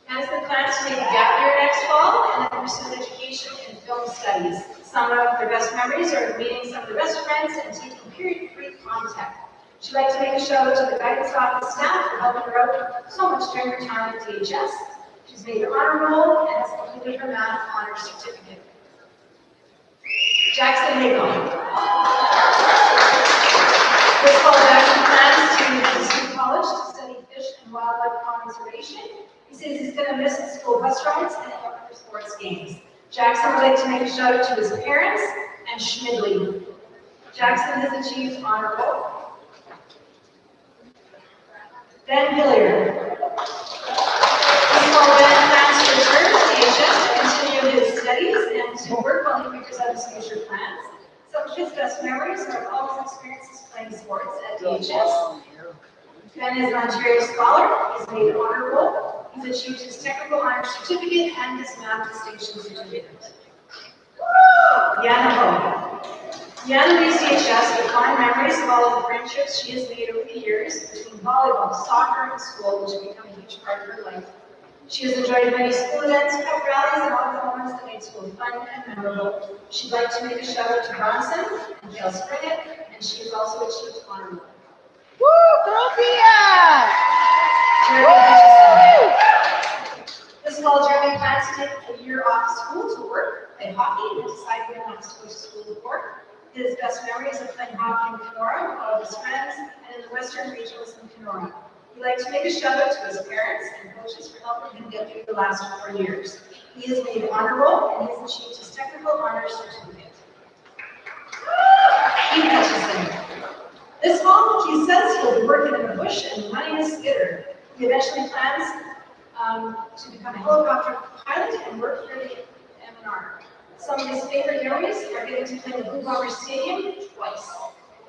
Madison plans to make a gap year next fall and then pursue an education in film studies. Some of their best memories are meeting some of their best friends and taking period-free contact. She'd like to make a shout out to the guidance office staff for helping her out so much during her time at DHS. She's made her honor roll and has completed her math honors certificate. Jackson Hagon. This fall, Jackson plans to visit college to study fish and wildlife conservation. He says he's going to miss his school bus rides and other sports games. Jackson would like to make a shout out to his parents and Schmidley. Jackson has achieved honor roll. Ben Hilliard. This fall, Ben plans to return to DHS to continue his studies and to work while he figures out his future plans. Some of his best memories are of all his experiences playing sports at DHS. Ben is an Ontario scholar. He's made honor roll. He's achieved his technical honors certificate and his math distinction certificate. Yana Ho. Yana leaves DHS with fond memories of all of the friendships she has made over the years between volleyball, soccer, and school, which have become a huge part of her life. She has enjoyed many school events, pep rallies, and all the moments that made school fun and memorable. She'd like to make a shout out to Bronson and Gail Springett, and she has also achieved honor roll. Woo, Columbia! Jeremy Hutchison. This fall, Jeremy plans to take a year off school to work, play hockey, and decide when he wants to go to school to work. His best memories of playing hockey in Kenora with all of his friends and in the Western Regionals in Kenora. He'd like to make a shout out to his parents and coaches for helping him get through the last 4 years. He has made honor roll and he has achieved his technical honors certificate. Keith Hutchison. This fall, he says he'll be working in the bush and running a skidder. He eventually plans to become a helicopter pilot and work for the MNR. Some of his favorite memories are getting to play the Blue Bomber Stadium twice.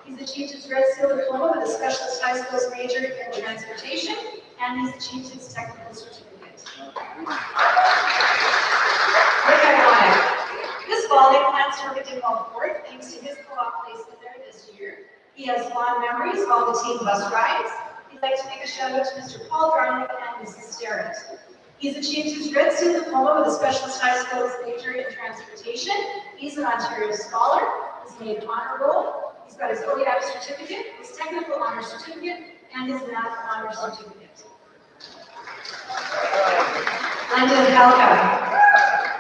He's achieved his Red Seal diploma with a specialist high skills major in transportation, and he's achieved his technical certificate. Rick Ironic. This fall, he plans to work at Dimwell Ford thanks to his co-op placement there this year. He has fond memories of all the team bus rides. He'd like to make a shout out to Mr. Paul Garnick and Mrs. Sterritt. He's achieved his Red Seal diploma with a specialist high skills major in transportation. He's an Ontario scholar. He's made honor roll. He's got his OER certificate, his technical honor certificate, and his math honor certificate. London Halka.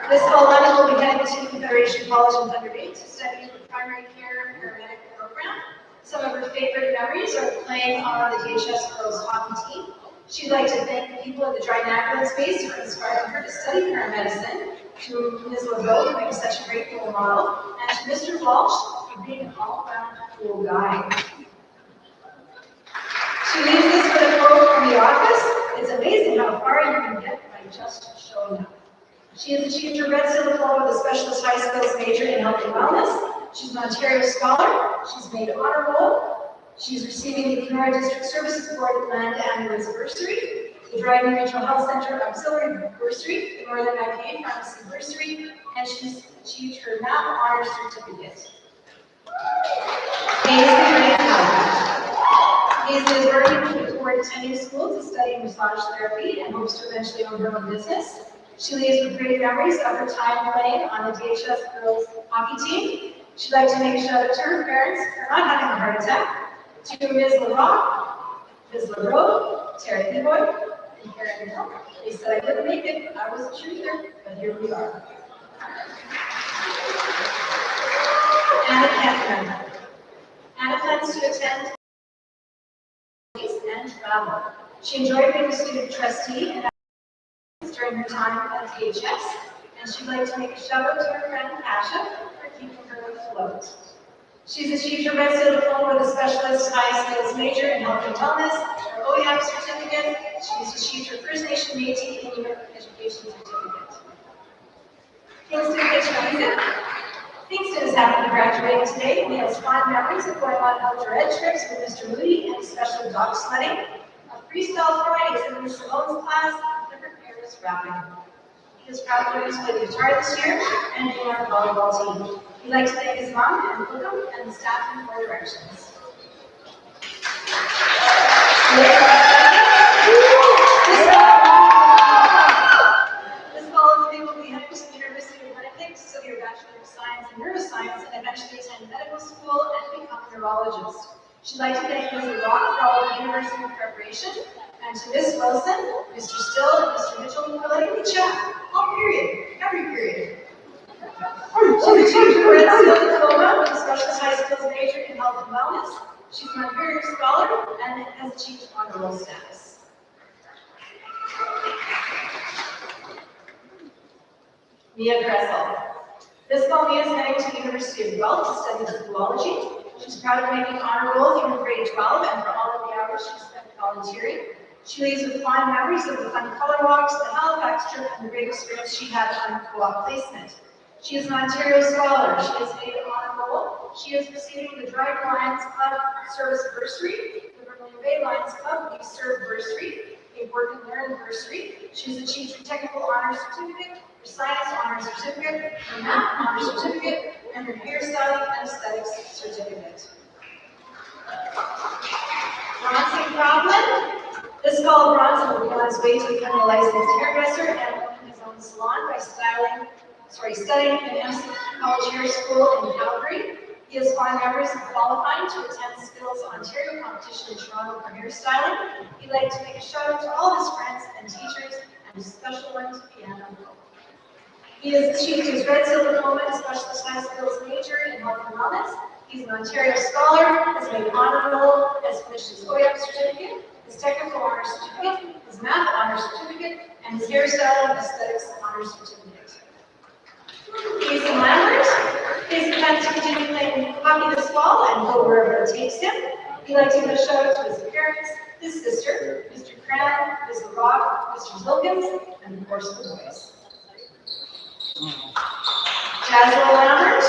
This fall, London will be heading to Confederation College in Thunder Bay to study the primary care paramedic program. Some of her favorite memories are playing on the DHS girls hockey team. She'd like to thank the people at the Dryden Ambulance Base for inspiring her to study paramedicine, to Ms. LeBeau for being such a great role model, and to Mr. Walsh for being an all-round cool guy. She leaves this with a quote from the office. It's amazing how far you can get by just showing up. She has achieved her Red Seal diploma with a specialist high skills major in health and wellness. She's an Ontario scholar. She's made honor roll. She's receiving the Kenora District Services Board Land Ambulance Bursary, the Dryden Regional Health Center Auxiliary Bursary, the Northern IPA Pharmacy Bursary, and she's achieved her math honors certificate. Paisley Ray Howard. Paisley is working before attending school to study massage therapy and hopes to eventually own her own business. She leaves with great memories of her time playing on the DHS girls hockey team. She'd like to make a shout out to her parents for not having a heart attack, to Ms. LaRock, Ms. LaRoe, Terry Leroy, and Karen Hill. They said I couldn't make it. I wasn't sure either, but here we are. Anna Kempman. Anna plans to attend and travel. She enjoyed being a student trustee and during her time at DHS, and she'd like to make a shout out to her friend Kasha for keeping her afloat. She's achieved her Red Seal diploma with a specialist high skills major in health and wellness, her OEAP certificate. She's achieved her First Nation Métis Inuit education certificate. Kingston is happy to graduate today and has fond memories of going on outdoor ed trips with Mr. Moody and special dog sledding, of freestyle Fridays in Ms. Simone's class, and different parents rapping. He is proud to learn to play the guitar this year and be on our volleyball team. He'd like to thank his mom and Cookham and the staff for their directions. This fall, they will be heading to the University of Winnipeg to study a Bachelor of Science in Neuroscience and eventually attend medical school and become a neurologist. She'd like to thank Ms. Rock for all of the university preparation, and to Ms. Wilson, Mr. Still, and Mr. Mitchell for letting me chat, all period, every period. She's achieved her Red Seal diploma with a specialist high skills major in health and wellness. She's an Ontario scholar and has achieved honor roll status. Mia Gressel. This fall, Mia is heading to the University of Guelph to study zoology. She's proud of making honor roll through grade 12 and for all of the hours she spent volunteering. She leaves with fond memories of the fun color walks, the Halifax trip, and the great experience she had on co-op placement. She is an Ontario scholar. She has made an honor roll. She is receiving the Driver Lions Club Service Bursary, the Vermilion Bay Lions Club We Serve Bursary, a Work and Learn Bursary. She has achieved her Technical Honor Certificate, her Science Honor Certificate, her Math Honor Certificate, and her Hairstyling and Aesthetics Certificate. Bronson Coughlin. This fall, Bronson will be on his way to becoming a licensed hairdresser and owning his own salon by studying in MC College Hair School in Calgary. He has fond memories of qualifying to attend Skills Ontario competition in Toronto for hairstyling. He'd like to make a shout out to all his friends and teachers, and a special one to piano. He has achieved his Red Seal diploma and specialist high skills major in health and wellness. He's an Ontario scholar, has made honor roll, has finished his OEAP certificate, his technical honor certificate, his math honor certificate, and his hairstyle and aesthetics honor certificate. Casey Lambert. Casey plans to continue playing hockey this fall and go wherever it takes him. He'd like to give a shout out to his parents, his sister, Mr. Cran, Ms. LaRock, Mr. Wilkins, and of course the boys. Jasmine Lambert.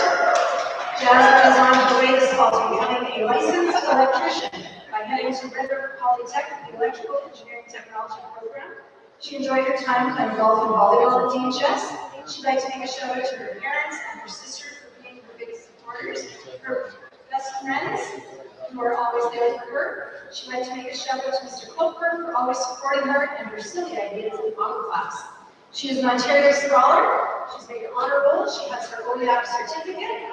Jasmine is on her way this fall to becoming a licensed electrician by heading to Red River Polytechnic, the Electrical Engineering Technology program. She enjoyed her time playing golf and volleyball at DHS. She'd like to make a shout out to her parents and her sister for being her biggest supporters, her best friends who are always there for her. She'd like to make a shout out to Mr. Coker for always supporting her and her silly ideas in auto class. She is an Ontario scholar. She's made an honor roll. She has her OEAP certificate.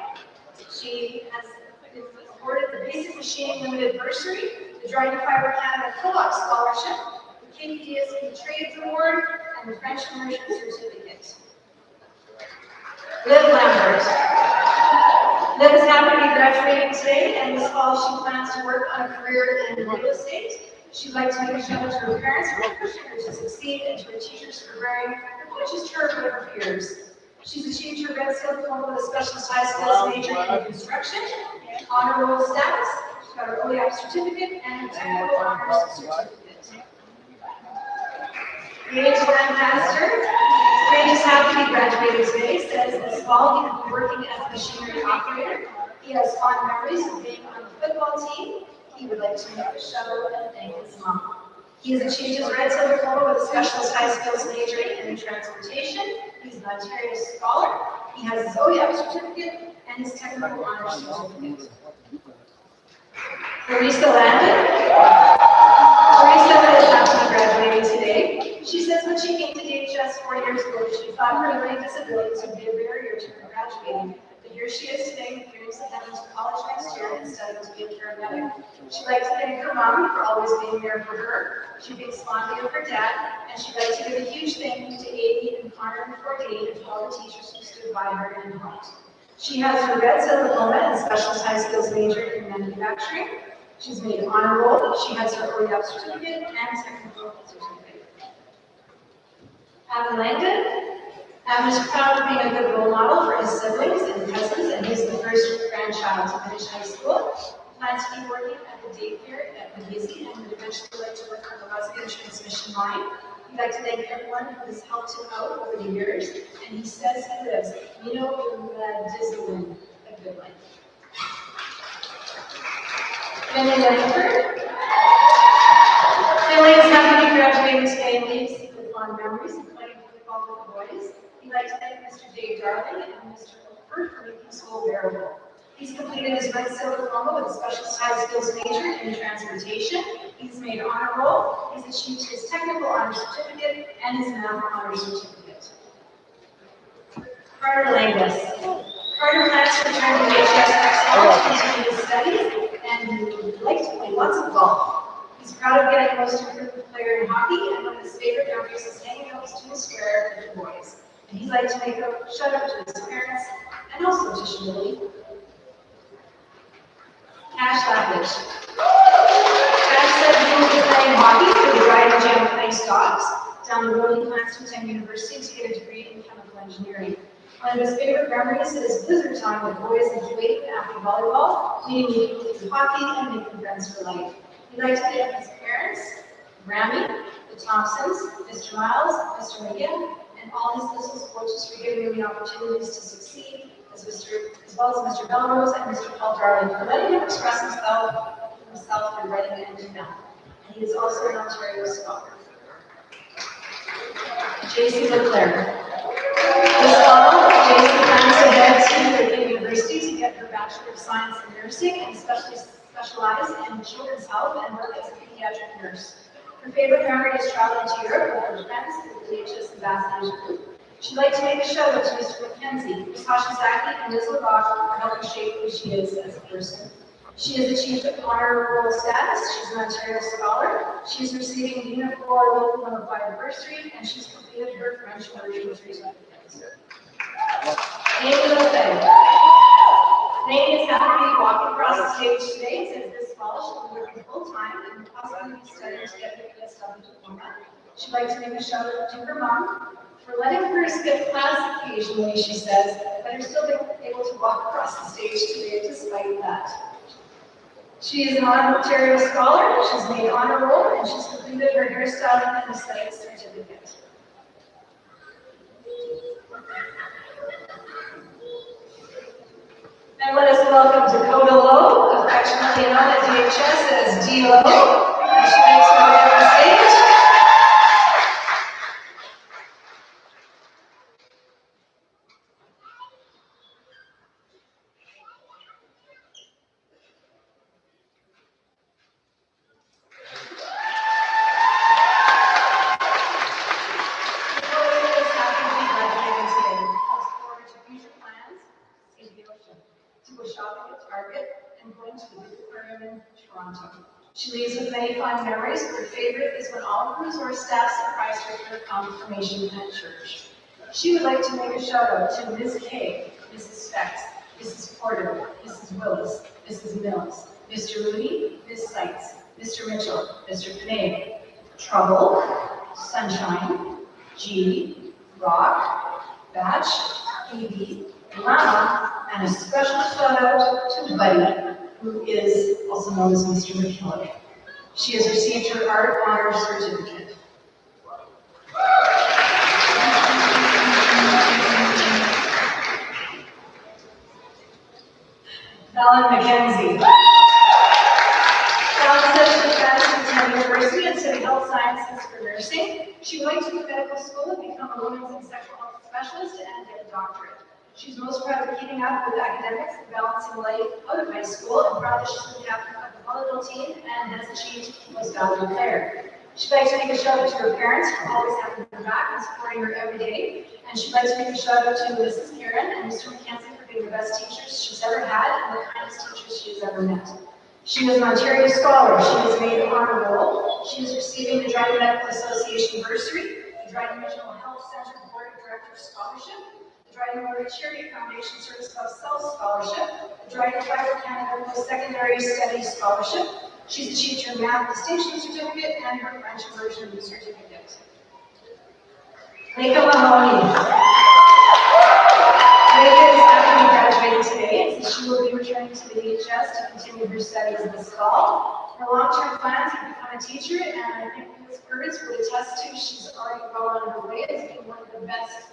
She has been awarded the Basic Machining Limited Bursary, the Drying Fiber Canada Co-op Scholarship, the KPDSB Trades Award, and the French Immersion Certificate. Liv Lambert. Liv is happy to be graduating today, and this fall she plans to work on a career in real estate. She'd like to make a shout out to her parents for pushing her to succeed and to her teachers for bearing which is her with her peers. She's achieved her Red Seal diploma with a specialist high skills major in construction, honor roll status. She's got her OEAP certificate and her technical honors certificate. Paige Lancaster. Paige is happy to be graduating today. Says this fall he will be working as a machinery operator. He has fond memories of being on the football team. He would like to make a shout out and thank his mom. He has achieved his Red Seal diploma with a specialist high skills major in transportation. He's an Ontario scholar. He has his OEAP certificate and his technical honors certificate. Larissa Landon. thought her learning disabilities would be a barrier to her graduating, but here she is today with dreams of heading to college next year and studying to be a paramedic. She'd like to thank her mom for always being there for her. She thinks fondly of her dad, and she'd like to give a huge thank you to Amy and Connor and Corday and to all the teachers who stood by her and helped. She has her Red Seal diploma and specialist high skills major in manufacturing. She's made honor roll. She has her OEP certificate and technical certificate. Evan Langdon. Evan is proud of being a good role model for his siblings and cousins, and he's the first grandchild to finish high school. Plans to be working at the daycare at McGizzy and would eventually like to work on the Wesleyan transmission line. We'd like to thank everyone who has helped him out over the years, and he says he lives, you know, Disneyland, a good life. Finley Langford. Finley is happy to be graduating today and leaves with fond memories of playing football with the boys. He'd like to thank Mr. Dave Darling and Mr. Oakford for making school bearable. He's completed his Red Seal diploma with a specialist high skills major in transportation. He's made honor roll. He's achieved his technical honor certificate and his math honor certificate. Carter Langus. Carter plans to return to DHS next fall to continue his studies, and he would like to play lots of golf. He's proud of getting most improved player in hockey, and one of his favorite memories is hanging out to the square with the boys. And he'd like to make a shout out to his parents and also to Shirley. Cash Lappage. Cash said he will be playing hockey for the Ryder Jam Play Stocks. Down the road, he plans to attend university to get a degree in chemical engineering. One of his favorite memories is blizzard time with boys and Kuwait after volleyball, meeting new people through hockey and making friends for life. He'd like to thank his parents, Grammy, the Thompsons, Mr. Miles, Mr. McGinn, and all his business coaches for giving him the opportunities to succeed, as well as Mr. Belrose and Mr. Paul Darling for letting him express himself through writing and email. And he is also an Ontario scholar. J.C. Leclerc. This fall, J.C. plans to head to the university to get her Bachelor of Science in Nursing and specialize in children's health and work as a pediatric nurse. Her favorite memory is traveling to Europe with her friends with the DHS Ambassadors Group. She'd like to make a shout out to Mr. McKenzie, Ms. Hashizaki, and Ms. LaRoche for helping shape who she is as a person. She has achieved honor roll status. She's an Ontario scholar. She's receiving the Unifor Local 105 bursary, and she's completed her French literature certificate. Amy Lopez. Amy is happy to be walking across the stage today and says this fall she'll be working full time and possibly be studying to get her PSW diploma. She'd like to make a shout out to her mom for letting her skip class occasionally, she says, but her still being able to walk across the stage today despite that. She is an Ontario scholar, she's made honor roll, and she's completed her hairstyling and aesthetics certificate. And let us welcome Dakota Lowe, affectionately known at DHS as D-Lo, as she makes her way on the stage. She leaves with many fond memories, but her favorite is when all of her staff surprised her for her confirmation at church. She would like to make a shout out to Ms. Kay, Mrs. Specs, Mrs. Porter, Mrs. Willis, Mrs. Mills, Mr. Moody, Ms. Seitz, Mr. Mitchell, Mr. Pinay, Trouble, Sunshine, G, Rock, Batch, EB, Lama, and a special shout out to Buddy, who is also known as Mr. McKillop. She has received her Art Honor Certificate. Ellen McKenzie. Ellen says she plans to attend university and study health sciences for nursing. She would like to go to medical school and become a women's and sexual health specialist and get a doctorate. She's most proud of keeping up with academics and balancing life out of high school, and proud that she's been captain of the volleyball team and has achieved most valuable player. She'd like to make a shout out to her parents for always having her back and supporting her every day. And she'd like to make a shout out to Mrs. Karen and Mr. McKenzie for being the best teachers she's ever had and the kindest teachers she has ever met. She is an Ontario Scholar. She has made honor roll. She is receiving the Dryden Medical Association bursary, the Dryden Regional Health Centre Board of Directors Scholarship, the Dryden Memorial Charity Foundation Certified Self Scholarship, the Dryden Tribal Canada Post-Secondary Studies Scholarship. She's achieved her Math Distinction Certificate and her French Immersion Certificate. Leka Mahoney. Leka is happy to be graduating today, and she will be returning to the DHS to continue her studies this fall. Her long-term plans are to become a teacher, and I think Ms. Curtis will attest to she's already well on her way as being one of the best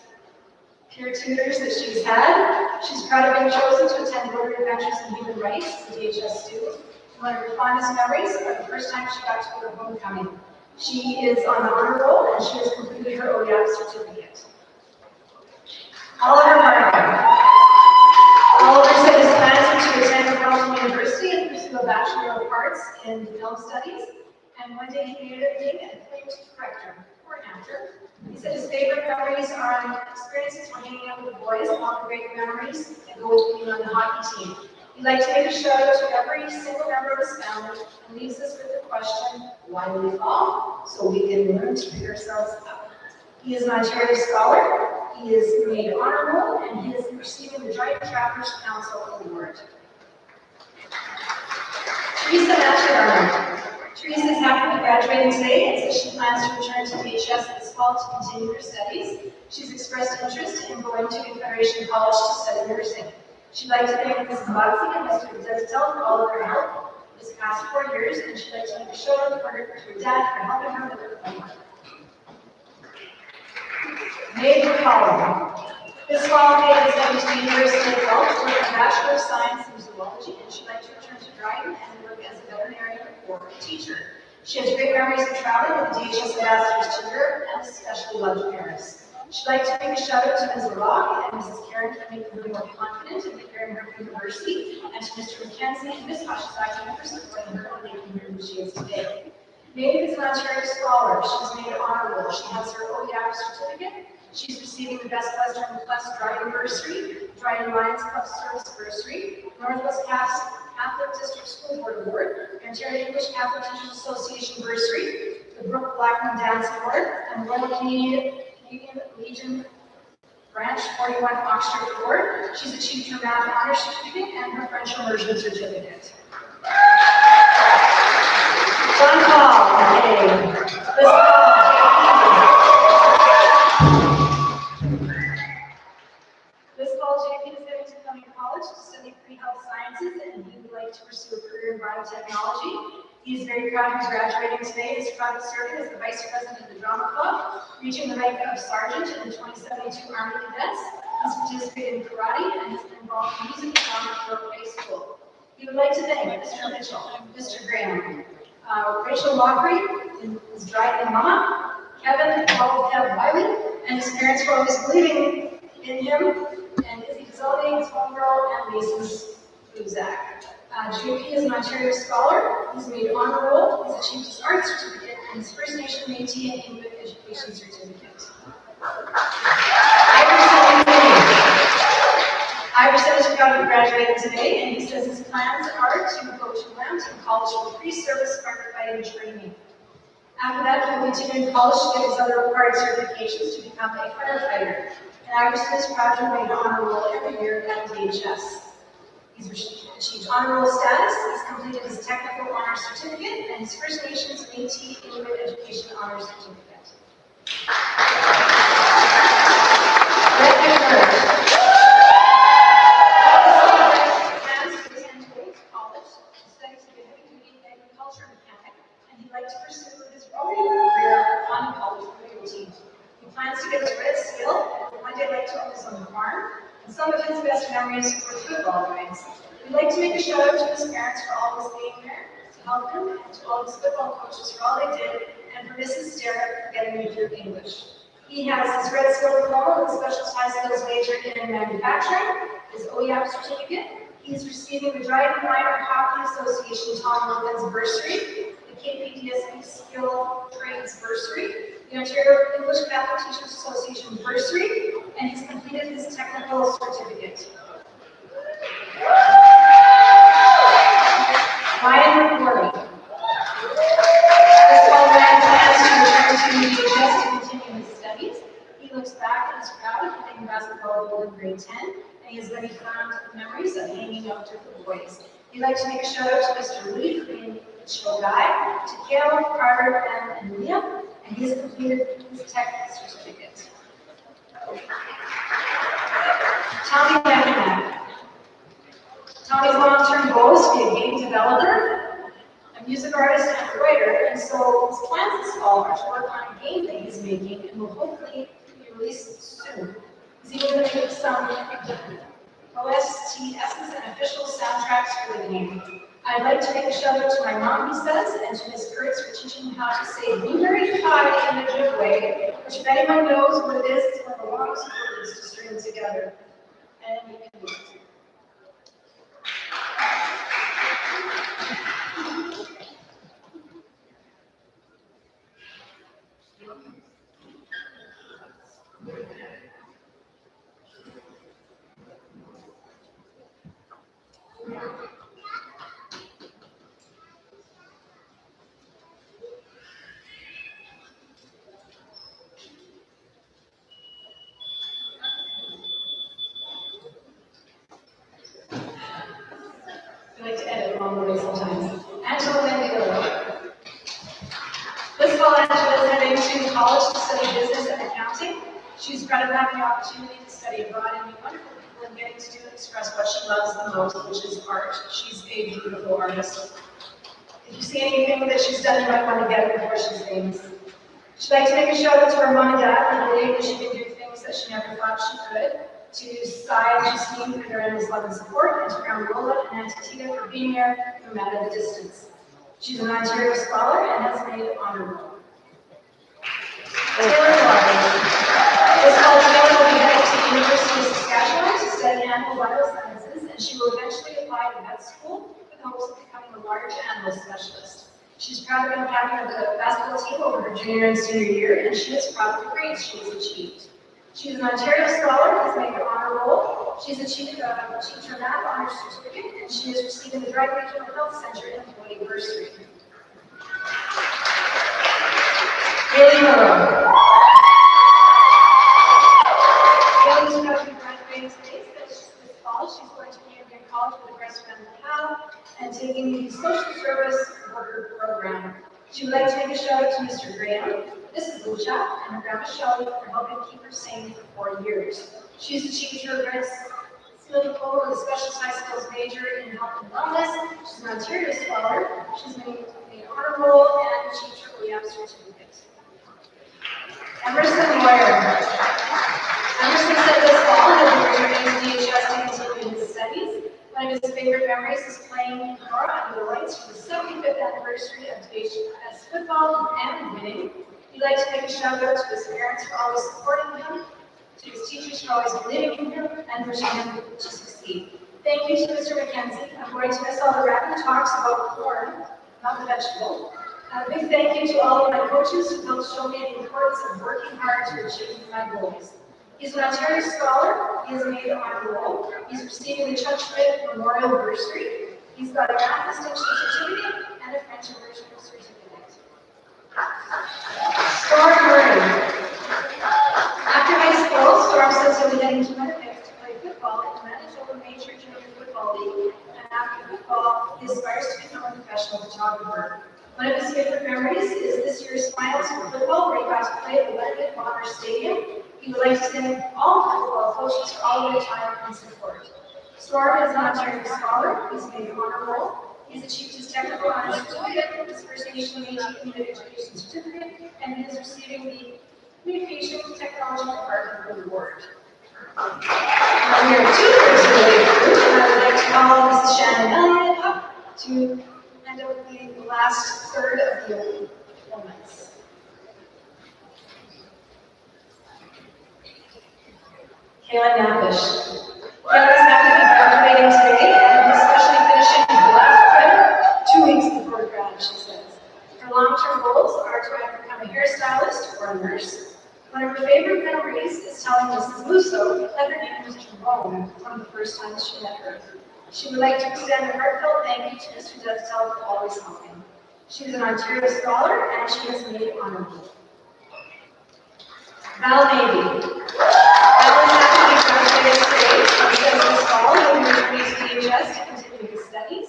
peer tutors that she's had. She's proud of being chosen to attend Board of Adventures in Human Rights as a DHS student. One of her fondest memories are the first time she got to go to homecoming. She is on the honor roll and she has completed her OEAP certificate. Oliver Martin. Oliver said his plans are to attend Carleton University and pursue a Bachelor of Arts in Film Studies. And one day he made it being a acclaimed director or an actor. He said his favorite memories are on experiences when hanging out with the boys, all the great memories that go with being on the hockey team. He'd like to make a shout out to every single member of his family and leaves us with the question, why do we fall? So we can learn to pick ourselves up. He is an Ontario Scholar. He is made honor roll and he is receiving the Dryden Travelers Council Award. Teresa Matthew. Teresa is happy to be graduating today and says she plans to return to DHS this fall to continue her studies. She's expressed interest in going to Confederation College to study nursing. She'd like to thank Mrs. Moxley and Mr. Destel for all of their help this past 4 years, and she'd like to make a shout out to her dad for helping her with her homework. May McCollum. This fall, May is heading to the University of Guelph to work a Bachelor of Science in Zoology, and she'd like to return to Dryden and work as a veterinarian or a teacher. She has great memories of traveling with the DHS ambassadors to Europe and especially loved Paris. She'd like to make a shout out to Ms. Rock and Mrs. Karen for making her more confident in preparing her for university, and to Mr. McKenzie and Ms. Hashizaki for supporting her and making her who she is today. Maeve is an Ontario Scholar. She's made honor roll. She has her OEAP certificate. She's receiving the Best Western Plus Dryden Bursary, Dryden Lions Club Service Bursary, Northwest Catholic District School Board Award, Ontario English Catholic Teachers Association Bursary, the Brooke Blackman Dance Award, and Royal Canadian Legion Branch 41 Oxford Award. She's achieved her Math Honor Certificate and her French Immersion Certificate. John Paul, This fall, JP is heading to Columbia College to study pre-health sciences, and he would like to pursue a career in biotechnology. He is very proud of graduating today. He is proud of serving as the Vice President of the Drama Club, reaching the rank of Sergeant in the 2072 Army Cadets. He's participated in karate and has been involved in music and drama throughout high school. He would like to thank Mr. Mitchell, Mr. Graham, Rachel Lockery, his Dryden Mama, Kevin Wiley, and his parents for always believing in him, and Izzy Zolli, his homegirl, and Mason Buzak. JP is an Ontario Scholar. He's made honor roll. He's achieved his art certificate and his First Nation Métis and Inuit education certificate. Iverson is proud of graduating today, and he says his plans are to go to Lambton College for pre-service firefighting training. After that, he will continue in college to get his other required certifications to become a firefighter. And Iverson is proud to have made honor roll every year at DHS. He's achieved honor roll status, he's completed his technical honor certificate, and his First Nations Métis Inuit education honor certificate. Brett McMurray. Plans to attend Wales College to study to be a heavy-duty agriculture mechanic, and he'd like to pursue his career on a college radio team. He plans to get his red seal and one day like to own his own farm. And some of his best memories were football games. We'd like to make a shout out to his parents for always being there to help him, and to all his football coaches for all they did, and for Mrs. Sterritt for getting me through English. He has his red seal diploma with a specialized skills major in manufacturing, his OEAP certificate. He's receiving the Dryden Minor Hockey Association Tom Wilkins Bursary, the KPDSB Skill Trades Bursary, the Ontario English Catholic Teachers Association Bursary, and he's completed his technical certificate. Ryan McCordy. This fall Ryan plans to return to DHS to continue his studies. He looks back and is proud of playing basketball goal in grade 10, and he has many fond memories of hanging out with the boys. He'd like to make a shout out to Mr. Lee for being a chill guy, to Kale, Carter, and Liam, and he's completed his tech certificate. Tommy McNabb. Tommy's long-term goal is to be a game developer, a music artist, and a writer, and so his plans this fall are to work on a game that he's making and will hopefully be released soon. He's even going to make some OSTSs and official soundtracks for the game. I'd like to make a shout out to my mom, he says, and to Ms. Kurtz for teaching me how to say blueberry pie in a good way, which if anyone knows what it is, it's one of the longest words to string together. And you can do it. I like to edit along the way sometimes. Angela Mendigo. This fall, Angela is heading to college to study business and accounting. She's proud of having the opportunity to study abroad and meet wonderful people and getting to do and express what she loves the most, which is art. She's a beautiful artist. If you see anything that she's done, you might want to get it before she's famous. She'd like to make a shout out to her mom and dad and believe that she can do things that she never thought she could. To Sai and Justine for their endless love and support, and to Grandma Lola and Auntie Tina for being there no matter the distance. She's an Ontario scholar and has made it honorable. Taylor Lawrence. This fall, Taylor will be headed to the University of Saskatchewan to study animal biosciences, and she will eventually apply to vet school with hopes of becoming a large animal specialist. She's proud of being captain of the basketball team over her junior and senior year, and she is proud of the grades she has achieved. She's an Ontario scholar, has made her honor roll. She's achieved her math honors certificate, and she is receiving the Dry Regional Health Center Employee Bursary. Haley Monroe. Haley's proud to be graduating today. This fall, she's going to Canadian College with a Breast Friendly Pal and taking the social service worker program. She would like to make a shout out to Mr. Graham. This is Lucia and her grandma Shelley for helping keep her sane for 4 years. She's achieved her grade skill diploma with a special high skills major in health and wellness. She's an Ontario scholar. She's made honor roll and achieved her OEM certificate. Emerson Moyer. Emerson said this fall that he was returning to DHS to continue his studies. One of his favorite memories is playing Nora under the lights for the 75th anniversary of DHS football and winning. He'd like to make a shout out to his parents for always supporting him, to his teachers for always believing in him, and wishing him to succeed. Thank you to Mr. McKenzie. I'm going to miss all the rapid talks about corn, not the vegetable. A big thank you to all of my coaches who helped show me the importance of working hard to achieve my goals. He's an Ontario scholar. He has made an honor roll. He's receiving the Chuck Schmidt Memorial Bursary. He's got a math distinction certificate and a French immersion certificate. Storm Murray. After high school, Storm says he'll be heading to Winnipeg to play football in the Manitoba Major Junior Football League, and after football, he aspires to become a professional photographer. One of his favorite memories is this year's finals for football, where he got to play at the Winnipeg Bomber Stadium. He would like to thank all football coaches for all their time and support. Storm is an Ontario scholar. He's made an honor roll. He's achieved his technical honors certificate, his First Nation Métis Community Education certificate, and he is receiving the Communication Technology Department Award. We are 2 thirds of the way through, and I would like to call Mrs. Shannon Elliott up to hand out the last third of the performance. Kaylin Napish. Kaylin is happy to be graduating today, and especially finishing her last credit 2 weeks before grad, she says. a nurse. One of her favorite memories is telling Mrs. Musso that her name was Jerome from the first time she met her. She would like to extend a heartfelt thank you to Mr. Destel for always helping. She is an Ontario scholar and she has made it honorable. Val Navy. Val is happy to graduate today and says this fall he will return to DHS to continue his studies.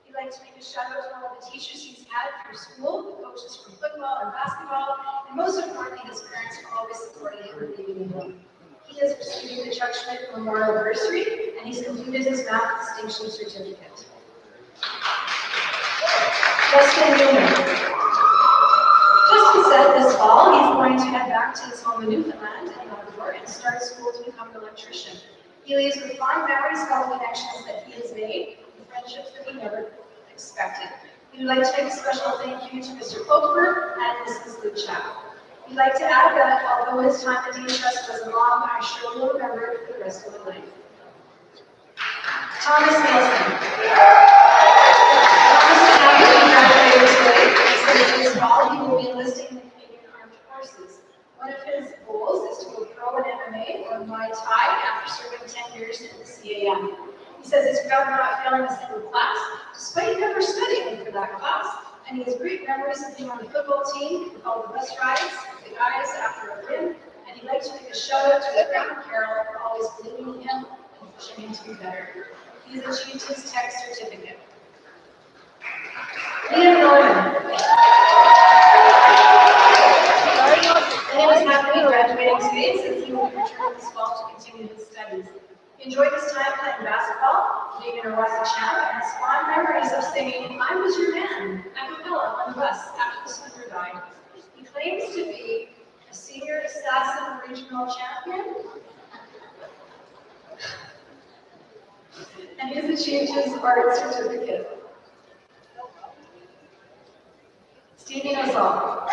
He'd like to make a shout out to all of the teachers he's had through school, the coaches from football and basketball, and most importantly, his parents for always supporting him and believing in him. He is receiving the Chuck Schmidt Memorial Bursary, and he's completed his math distinction certificate. Justin Newman. Justin said this fall he's going to head back to his home in Newfoundland and Labrador and start school to become an electrician. He leaves with fond memories of all the connections that he has made, and friendships that he never expected. We would like to make a special thank you to Mr. Coker and Mrs. Luchak. We'd like to add that although his time at DHS wasn't long, I sure will remember it for the rest of my life. Thomas Nielsen. Thomas is happy to be graduated today. He says this fall he will be enlisting in the Canadian Armed Forces. One of his goals is to go pro in MMA or Muay Thai after serving 10 years in the CAM. He says he's proud of not failing a single class, despite never studying for that class, and he has great memories of being on the football team with all the bus rides, the guys after a win, and he'd like to make a shout out to his grandma Carol for always believing in him and pushing him to be better. He has achieved his tech certificate. Liam Norman. Liam is happy to be graduating today since he will be returning this fall to continue his studies. He enjoyed his time playing basketball, being an Aurora champ, and has fond memories of singing "I Was Your Man" a cappella on the bus after the swimmer died. He claims to be a senior assassin regional champion, and he has achieved his art certificate. Stevie Nosal.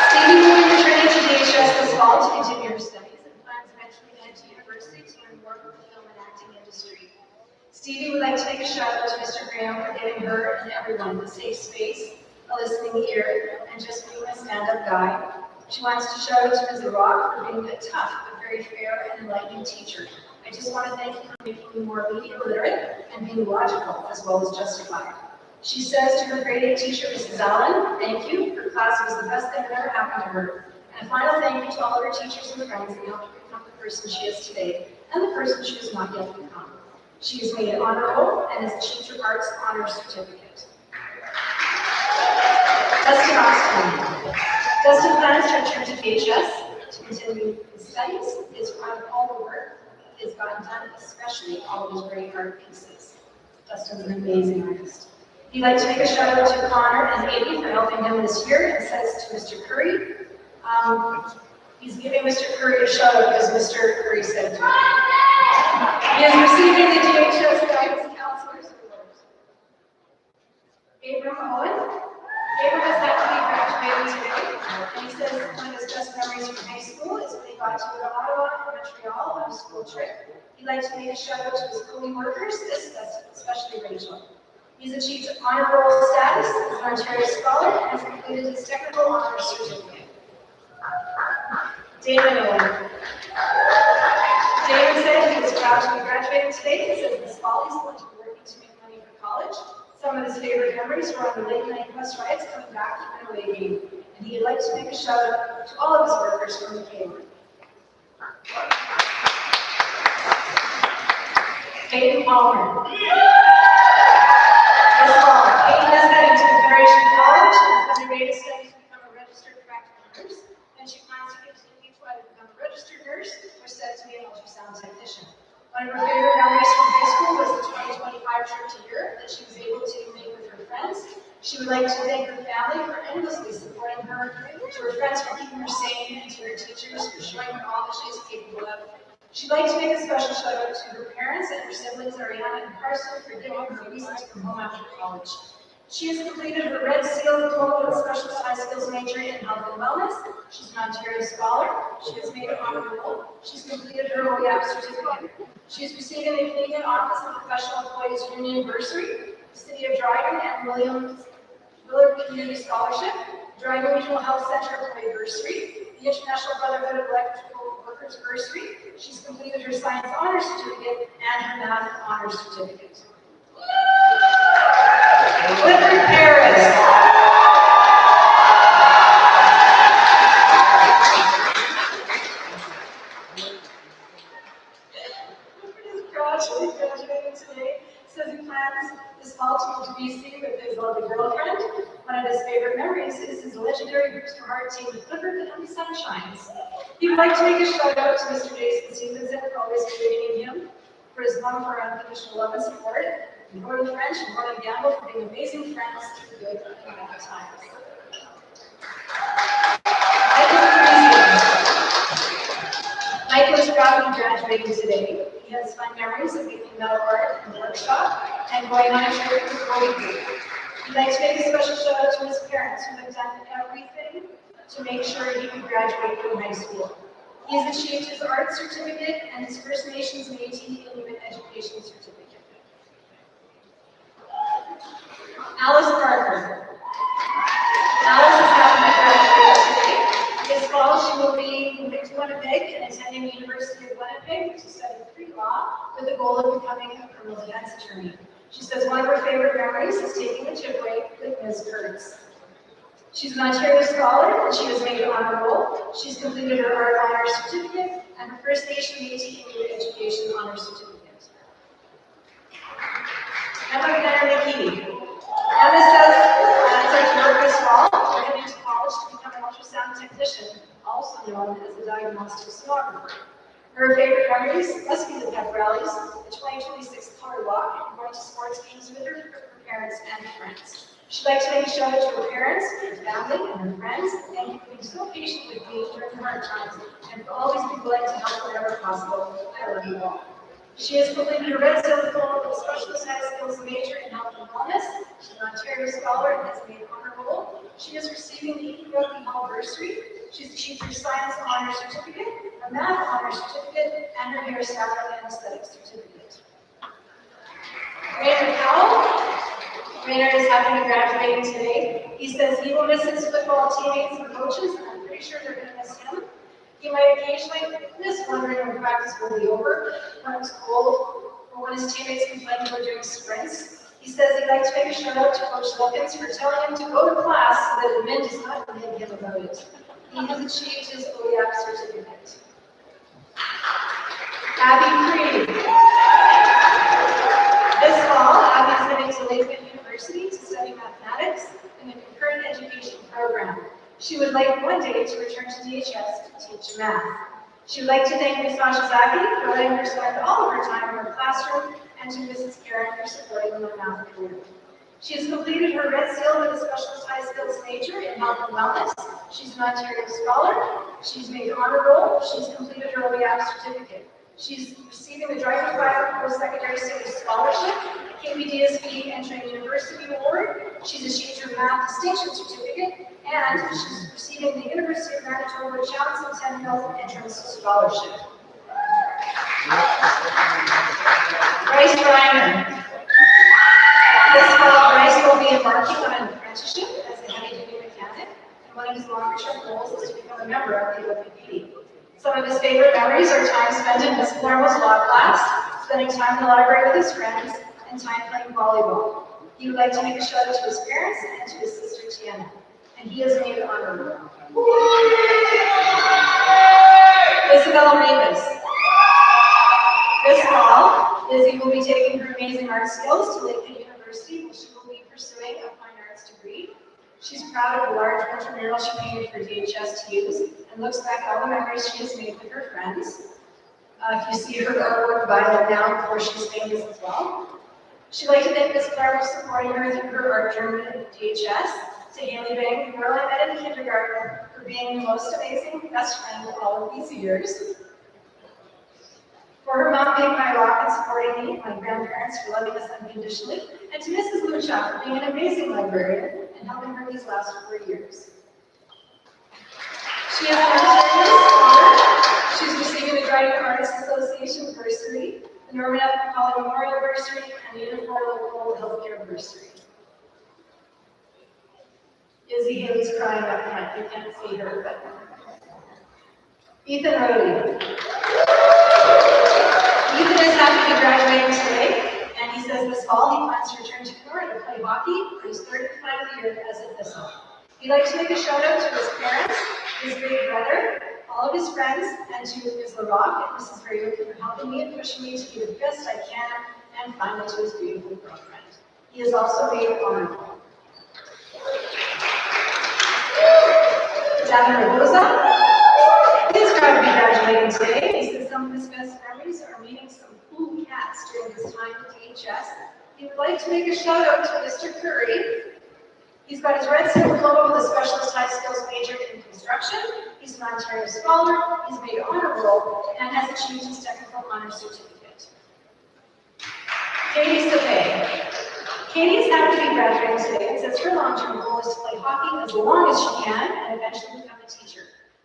Stevie will be returning to DHS this fall to continue her studies and plans eventually to head to university to learn more about the film and acting industry. Stevie would like to make a shout out to Mr. Graham for giving her and everyone a safe space, a listening ear, and just being a stand-up guy. She wants to shout out to Ms. Rock for being a tough but very fair and enlightening teacher. I just want to thank you for making me more media literate and being logical as well as justified. She says to her grade 8 teacher, Mrs. Allen, thank you. Her class was the best thing that ever happened to her. And a final thank you to all of her teachers and friends that helped her become the person she is today and the person she has not yet become. She has made it honor roll and has achieved her arts honors certificate. Dustin Austin. Dustin plans to return to DHS to continue his studies. He is proud of all the work he has gotten done, especially all of his great art pieces. Dustin's an amazing artist. He'd like to make a shout out to Connor and Amy for helping him this year and says to Mr. Curry, he's giving Mr. Curry a shout out because Mr. Curry said to him. He is receiving the DHS Guidance Counselor's Award. Abram Owen. Abram is happy to be graduating today, and he says one of his best memories from high school is when he got to go to Ottawa and Montreal on a school trip. He'd like to make a shout out to his co-workers, especially Rachel. He's achieved honor roll status as an Ontario scholar and has completed his technical honors certificate. Damon Owen. Damon said he was proud to be graduating today. He says this fall he's going to be working to make money for college. Some of his favorite memories were on the late night bus rides coming back from an away game. And he'd like to make a shout out to all of his workers from the Kmart. Hayden Palmer. This fall, Hayden is heading to Confederation College and is underway to study to become a registered practical nurse. And she plans to continue to either become a registered nurse or set to be an ultrasound technician. One of her favorite memories from high school was the 2025 trip to Europe that she was able to make with her friends. She would like to thank her family for endlessly supporting her, to her friends for keeping her sane, and to her teachers for showing her all that she is capable of. She'd like to make a special shout out to her parents and her siblings, Ariana and Carson, for giving her reasons to come home after college. She has completed her Red Seal Diploma with a specialized skills major in health and wellness. She's an Ontario scholar. She has made it honor roll. She's completed her OEAP certificate. She is receiving the Canadian Office of Professional Employees Union Bursary, the City of Dryden, and Willard Community Scholarship. Dryden Regional Health Center Employee Bursary, the International Brotherhood of Electrical Workers Bursary. She's completed her Science Honors Certificate and her Math Honors Certificate. Clifford Paris. Graduating today, says he plans this fall to move to BC with his lovely girlfriend. One of his favorite memories is his legendary Brewster Heart team with Clifford and the Sunshines. He would like to make a shout out to Mr. Jason Stevenson for always believing in him, for his love for unconditional love and support, and Gordon French and Gordon Gamble for being amazing friends through good and bad times. Michael is proud to be graduating today. He has fun memories of making metal art in the workshop and going on a trip to Korea. He'd like to make a special shout out to his parents who have done everything to make sure he can graduate from high school. He has achieved his art certificate and his First Nations Métis Inuit education certificate. Alice Parker. Alice is having a graduation today. This fall, she will be moving to Winnipeg and attending the University of Winnipeg to study pre-law with the goal of becoming a criminal defense attorney. She says one of her favorite memories is taking a chip break with Ms. Kurtz. She's an Ontario scholar and she was made honor roll. She's completed her art honors certificate and her First Nation Métis Inuit education honors certificate. Emma Gunnar-McKee. Emma says plans are to work this fall. We're heading to college to become an ultrasound technician, also known as a diagnostic sonographer. Her favorite memories must be the pep rallies, the 2026 color walk, and going to sports games with her parents and friends. She'd like to make a shout out to her parents, her family, and her friends, and for being so patient with me during hard times, and for always being willing to help whenever possible. I love you all. She has completed her Red Seal diploma with a specialist high skills major in health and wellness. She's an Ontario scholar and has made honor roll. She is receiving the Eden Rugby Hall bursary. She's achieved her Science Honors Certificate, her Math Honors Certificate, and her Hairstyle and Aesthetics Certificate. Raynard Powell. Raynard is having a graduating today. He says he will miss his football teammates and coaches, and I'm pretty sure they're going to miss him. He might occasionally miss wondering when practice will be over, when it's cold, or when his teammates complain about doing sprints. He says he'd like to make a shout out to Coach Wilkins for telling him to go to class so that admin does not nag him about it. He has achieved his OEAC certificate. Abby Creed. This fall, Abby is heading to Lakewood University to study mathematics in a concurrent education program. She would like one day to return to DHS to teach math. She would like to thank Ms. Mashizaki for letting her spend all of her time in her classroom and to Mrs. Karen for supporting her math career. She has completed her Red Seal with a specialist high skills major in health and wellness. She's an Ontario scholar. She's made honor roll. She's completed her OEAC certificate. She's receiving the Driver Fire Post-Secondary Studies Scholarship, KPDSB Entering University Award. She's achieved her Math Distinction Certificate, and she's receiving the University of Manitoba Challenge Centennial Entrance Scholarship. Bryce Reiner. This fall, Bryce will be embarking on an apprenticeship as a heavy-duty mechanic, and one of his longer-term goals is to become a member of the OPP. Some of his favorite memories are time spent in Miss Palermo's law class, spending time in the library with his friends, and time playing volleyball. He would like to make a shout out to his parents and to his sister Tiana, and he has made honor roll. Isabel Rivas. This fall, Lizzie will be taking her amazing art skills to Lakewood University, where she will be pursuing a fine arts degree. She's proud of the large winter mural she painted for DHS to use, and looks back at all the memories she has made with her friends. If you see her artwork by her now before she's famous as well. She'd like to thank Ms. Clark for supporting her through her art journey at DHS, to Haley Bang, the girl I met in kindergarten, for being the most amazing best friend all of these years. For her mom being my rock and supporting me, my grandparents for loving us unconditionally, and to Mrs. Lucha for being an amazing librarian and helping her these last 4 years. She is an Ontario scholar. She's receiving the Dryden Artists Association bursary, the Norman F. McCauley Memorial bursary, and the Unifor Local Healthcare bursary. Izzy Haley's crying up front. You can't see her, but Ethan Rohde. Ethan is happy to be graduating today, and he says this fall he plans to return to Florida to play hockey for his third and final year as a Thistle. He'd like to make a shout out to his parents, his big brother, all of his friends, and to Ms. LaRock and Mrs. Raywick for helping me and pushing me to be the best I can, and finally to his beautiful girlfriend. He is also made honorable. Davin Rabosa. He's proud to be graduating today. He says some of his best memories are meeting some cool cats during his time at DHS. He would like to make a shout out to Mr. Curry. He's got his Red Seal diploma with a specialist high skills major in construction. He's an Ontario scholar. He's made honor roll and has achieved his technical honor certificate. Katie Sapay. Katie is happy to be graduating today and says her long-term goal is to play hockey as long as she can and eventually become a teacher.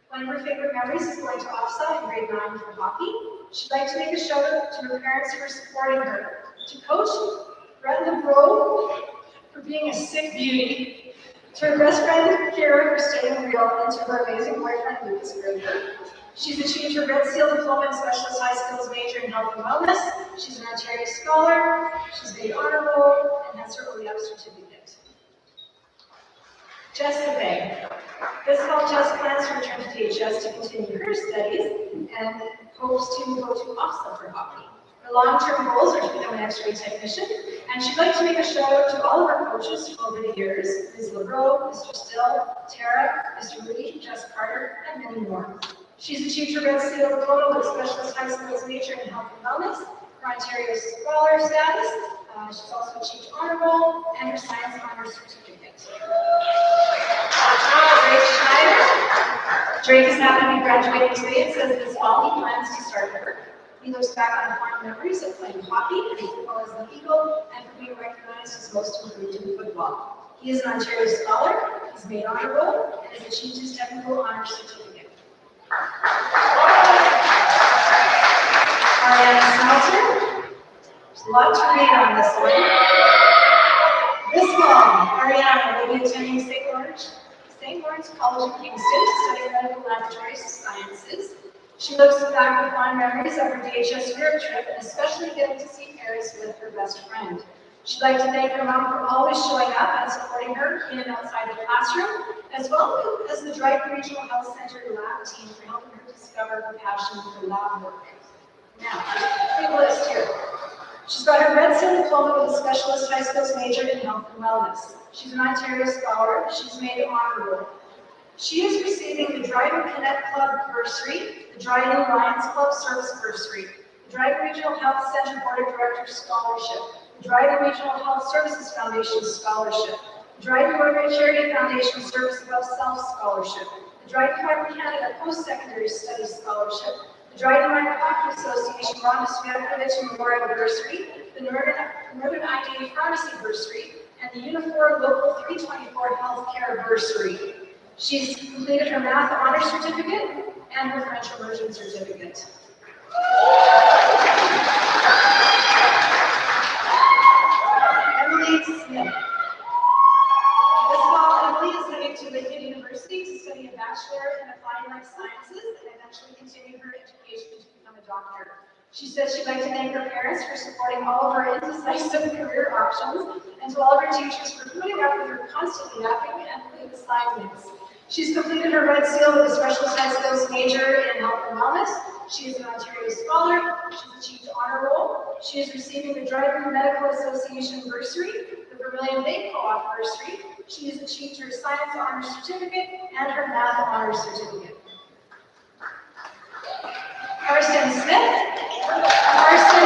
One of her favorite memories is going to OFSA in grade 9 for hockey. She'd like to make a shout out to her parents for supporting her, to Coach Brett LeBro for being a sick beauty, to her best friend Kara for staying real, and to her amazing boyfriend Lucas Graver. She's achieved her Red Seal diploma and specialist high skills major in health and wellness. She's an Ontario scholar. She's made honor roll and has her OEF certificate. Jessica. This fall, Jess plans to return to DHS to continue her studies and hopes to go to OFSA for hockey. Her long-term goals are to become an X-ray technician, and she'd like to make a shout out to all of our coaches over the years: Ms. LeBro, Mr. Still, Tara, Mr. Rudy, Jess Carter, and many more. She's achieved her Red Seal diploma with a specialist high skills major in health and wellness, her Ontario scholar status. She's also achieved honor roll and her science honor certificate. Drake Schneider. Drake is happy to be graduating today and says this fall he plans to start work. He looks back on fond memories of playing hockey and football as an Eagle and for being recognized as most improved in football. He is an Ontario scholar, he's made honor roll, and has achieved his technical honor certificate. Ariana Smelter. There's a lot to read on this one. This fall, Ariana will be attending St. Lawrence College of Kingston to study medical laboratory sciences. She looks back with fond memories of her DHS Europe trip and especially getting to see Paris with her best friend. She'd like to thank her mom for always showing up and supporting her in and outside the classroom, as well as the Dryden Regional Health Center lab team for helping her discover her passion for lab work. Now, big list here. She's got her Red Seal diploma with a specialist high skills major in health and wellness. She's an Ontario scholar. She's made honor roll. She is receiving the Dryden Cadet Club bursary, the Dryden Lions Club service bursary, the Dryden Regional Health Center Board of Directors scholarship, the Dryden Regional Health Services Foundation scholarship, the Dryden Rotary Charity Foundation Service Above Self scholarship, the Dryden Fiber Canada Post-Secondary Studies scholarship, the Dryden Minor Hockey Association Rhonda Sviatkovich Memorial Bursary, the Northern IDA Pharmacy Bursary, and the Unifor Local 324 Healthcare Bursary. She's completed her Math Honor Certificate and her French Immersion Certificate. Emily Smith. This fall, Emily is heading to Lakehead University to study a Bachelor in Applied Life Sciences and eventually continue her education to become a doctor. She says she'd like to thank her parents for supporting all of her indecisive career options and to all of her teachers for putting up with her constantly napping and putting assignments. She's completed her Red Seal with a specialist high skills major in health and wellness. She is an Ontario scholar. She's achieved honor roll. She is receiving the Dryden Medical Association bursary, the Vermilion Bay Co-op bursary. She has achieved her Science Honor Certificate and her Math Honor Certificate. Karsten Smith. Karsten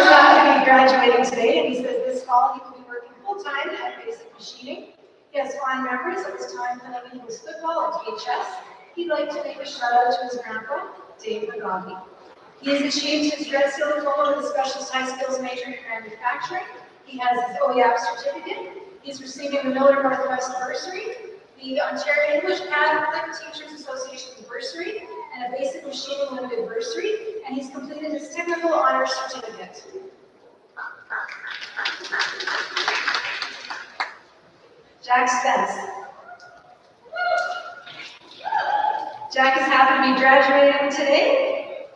is happy to be graduating today, and he says this fall he will be working full-time at basic machining. He has fond memories of his time playing Eagles football at DHS. He'd like to make a shout out to his grandpa, Dave McGaughy. He has achieved his Red Seal diploma with a specialist high skills major in manufacturing. He has his OEF certificate. He's receiving the Miller Northwest bursary, the Ontario English Catholic Teachers Association bursary, and a basic machining limited bursary, and he's completed his technical honor certificate. Jack Spence. Jack is happy to be graduating today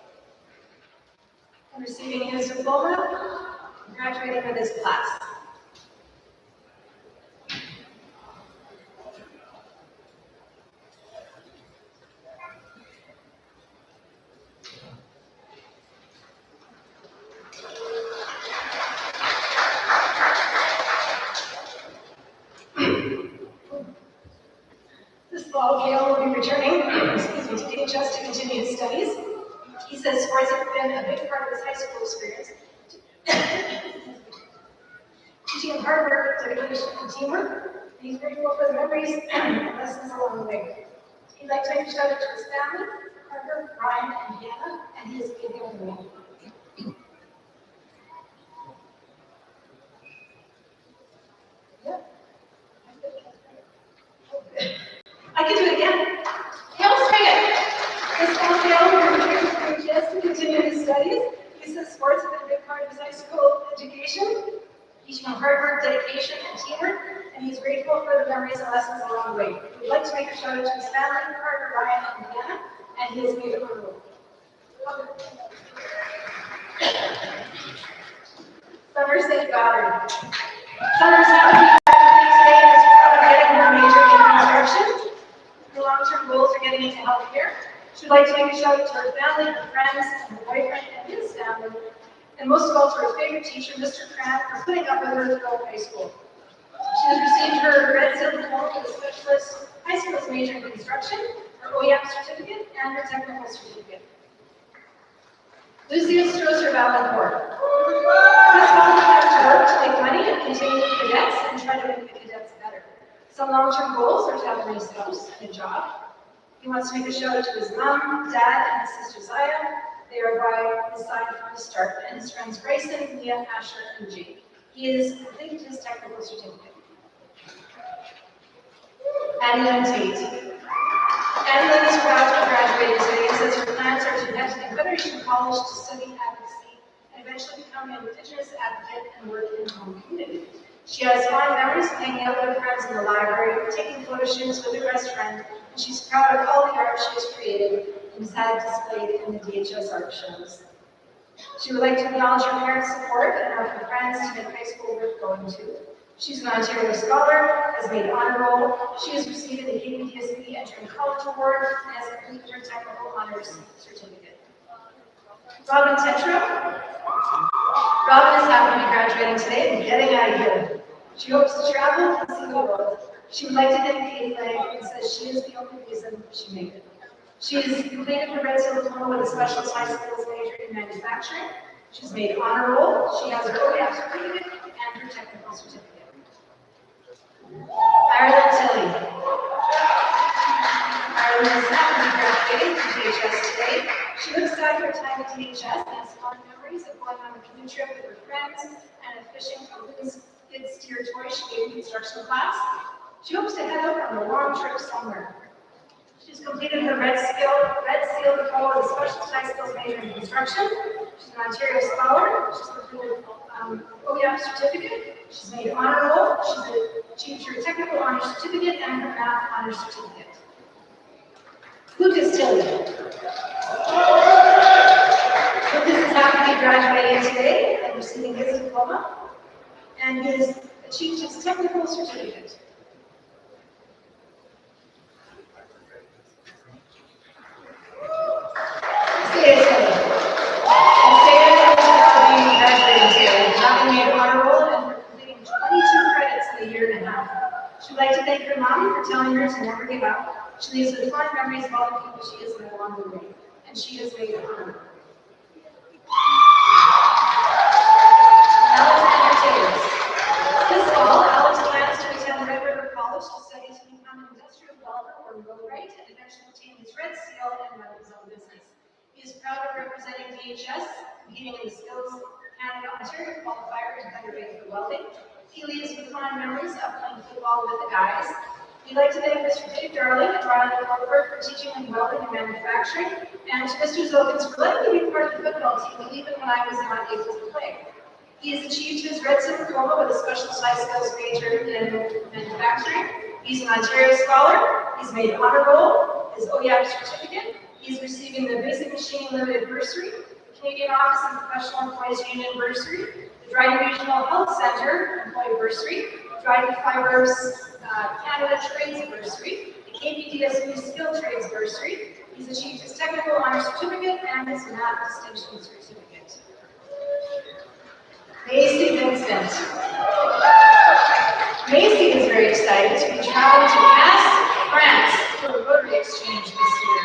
and receiving his diploma, graduating with his class. This fall, Gail will be returning to DHS to continue his studies. He says sports have been a big part of his high school experience. Teaching him hard work, dedication, and teamwork. And he's grateful for the memories and lessons along the way. He'd like to make a shout out to his family, Parker, Brian, and Hannah, and his big family. I can do it again. Gail, sing it. This fall, Gail will return to DHS to continue his studies. He says sports have been a big part of his high school education, teaching him hard work, dedication, and teamwork, and he's grateful for the memories and lessons along the way. We'd like to make a shout out to his family, Parker, Ryan, and Hannah, and his beautiful group. Summer St. Goddard. Summer's happy to be graduating today and is proud of getting her major in construction. Her long-term goals are getting into healthcare. She'd like to make a shout out to her family, her friends, and her boyfriend and his family, and most of all to her favorite teacher, Mr. Cran, for putting up with her throughout high school. She has received her Red Seal diploma with a specialist high school's major in construction, her OEM certificate, and her technical certificate. Lucia Strosser Valancourt. This fall, he has to work to make money and continue with cadets and try to make the cadets better. Some long-term goals are to have a nice house and a job. He wants to make a shout out to his mom, dad, and his sister Zaya. They are by his side from the start, and his friends Bryson, Leah, Asher, and Jake. He has completed his technical certificate. Annie Lynn Tate. Annie Lynn is proud to be graduating today and says her plans are to head to the Federation College to study advocacy and eventually become an Indigenous advocate and work in the home community. She has fond memories of hanging out with her friends in the library, taking photo shoots with her best friend, and she's proud of all the art she has created and has had displayed in the DHS art shows. She would like to acknowledge her parents' support and her friends to make high school worth going to. She's an Ontario Scholar, has made honor roll. She has received the KPDSB Entering College Award and has completed her technical honors certificate. Robin Tetra. Robin is happy to be graduating today and getting out of here. She hopes to travel and see the world. She would like to thank Kate Lang and says she is the only reason she made it. She has completed her Red Seal diploma with a specialist high skills major in manufacturing. She's made honor roll. She has her OEM certificate and her technical certificate. Ireland Tilly. Ireland is happy to be graduating from DHS today. She looks back at her time at DHS and has fond memories of going on a canoe trip with her friends and of fishing from Lynn's Kid Steer toy she gave in construction class. She hopes to head out on a long trip somewhere. She's completed her Red Seal diploma with a specialist high skills major in construction. She's an Ontario Scholar. She's completed OEM certificate. She's made honor roll. She's achieved her technical honors certificate and her math honors certificate. Lucas Tilley. Lucas is happy to be graduating today and receiving his diploma, and he has achieved his technical certificate. She'd like to thank her mom for telling her to never give up. She leaves with fond memories of all the people she has met along the way, and she has made it honor. Alexander Taylor. This fall, Alex plans to attend Red River College to study to become an industrial welder or millwright and eventually obtain his Red Seal and run his own business. He is proud of representing DHS, competing in the Skills Canada Ontario qualifier to underway for welding. He leaves with fond memories of playing football with the guys. We'd like to thank Mr. Dave Darling and Brian Colbert for teaching him welding and manufacturing, and to Mr. Zogans for letting me be part of the football team even when I was not able to play. He has achieved his Red Seal Diploma with a specialist high skills major in manufacturing. He's an Ontario Scholar. He's made honor roll, his OEAP certificate. He's receiving the Basic Machine Limited Bursary, the Canadian Office and Professional Employees Union Bursary, the Dryden Regional Health Center Employee Bursary, the Dryden Fibers Canada Trades Bursary, the KPDSB Skilled Trades Bursary. He's achieved his Technical Honor Certificate and his Math Distinction Certificate. Macy Vincent. Macy is very excited to be traveling to Paris, France for a Rotary Exchange this year.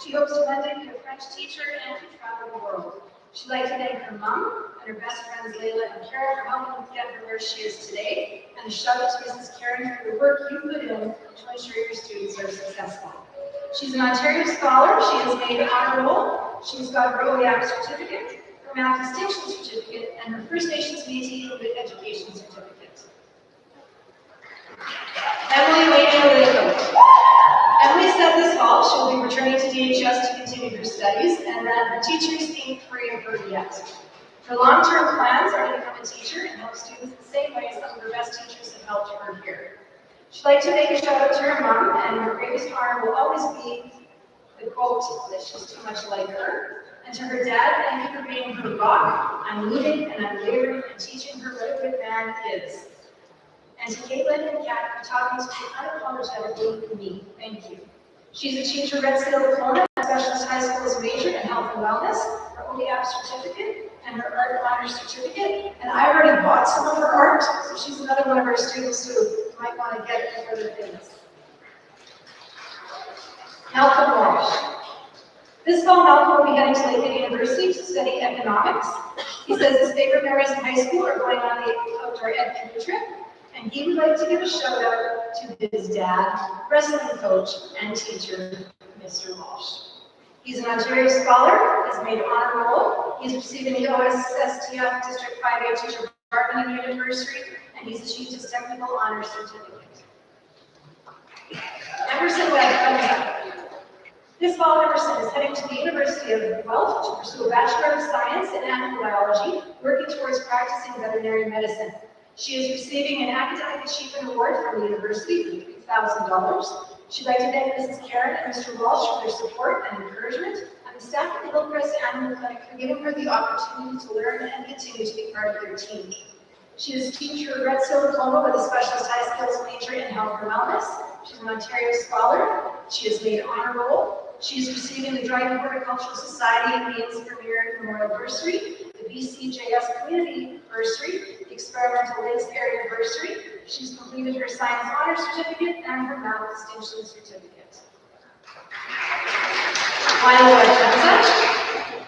She hopes to one day be a French teacher and to travel the world. She'd like to thank her mom and her best friends Layla and Kara for helping get her where she is today, and a shout out to Mrs. Karen for the work you put in to ensure your students are successful. She's an Ontario Scholar. She has made honor roll. She's got her OEAP certificate, her Math Distinction Certificate, and her First Nations Métis Education Certificate. Emily Wainer-Latham. Emily said this fall she will be returning to DHS to continue her studies, and that her teachers ain't free of her yet. Her long-term plans are to become a teacher and help students the same way some of her best teachers have helped her here. She'd like to make a shout out to her mom, and her greatest honor will always be the quote that she's too much like her. And to her dad, thank you for being her rock, unmoving and unwavering, and teaching her what a good man is. And to Caitlin and Kat for talking to me unapologetically me, thank you. She's achieved her Red Seal Diploma, a specialist high school's major in health and wellness, her OEAP certificate, and her art honors certificate. And I already bought some of her art, so she's another one of our students who might want to get it for other things. Malcolm Walsh. This fall, Malcolm will be heading to Lakehead University to study economics. He says his favorite memories in high school are going on the outdoor ed canoe trip, and he would like to give a shout out to his dad, wrestling coach, and teacher, Mr. Walsh. He's an Ontario Scholar, has made honor roll, he's receiving the OSSTF District 5A Teacher Bargaining Unit Bursary, and he's achieved his Technical Honor Certificate. Emerson Webb comes up. This fall, Emerson is heading to the University of Guelph to pursue a Bachelor of Science in Animal Biology, working towards practicing veterinary medicine. She is receiving an Academic Achievement Award from the university for $3,000. She'd like to thank Mrs. Karen and Mr. Walsh for their support and encouragement, and the staff at the Hillcrest Animal Clinic for giving her the opportunity to learn and continue to be part of their team. She has achieved her Red Seal Diploma with a specialist high skills major in health and wellness. She's an Ontario Scholar. She has made honor roll. She's receiving the Dryden Horticultural Society Means Premier Memorial Bursary, the BCJS Community Bursary, the Experimental Lakes Area Bursary. She's completed her Science Honor Certificate and her Math Distinction Certificate. Lila Kenza.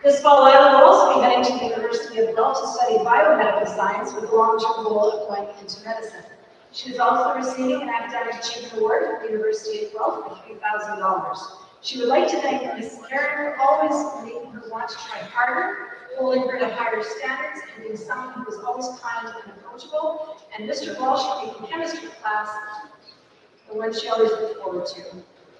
This fall, Lila will also be heading to the University of Guelph to study biomedical science with the long-term goal of going into medicine. She is also receiving an Academic Achievement Award from the University of Guelph for $3,000. She would like to thank Mrs. Karen for always making her want to try harder, holding her to higher standards, and being someone who was always kind and approachable, and Mr. Walsh for making chemistry class the one she always looked forward to.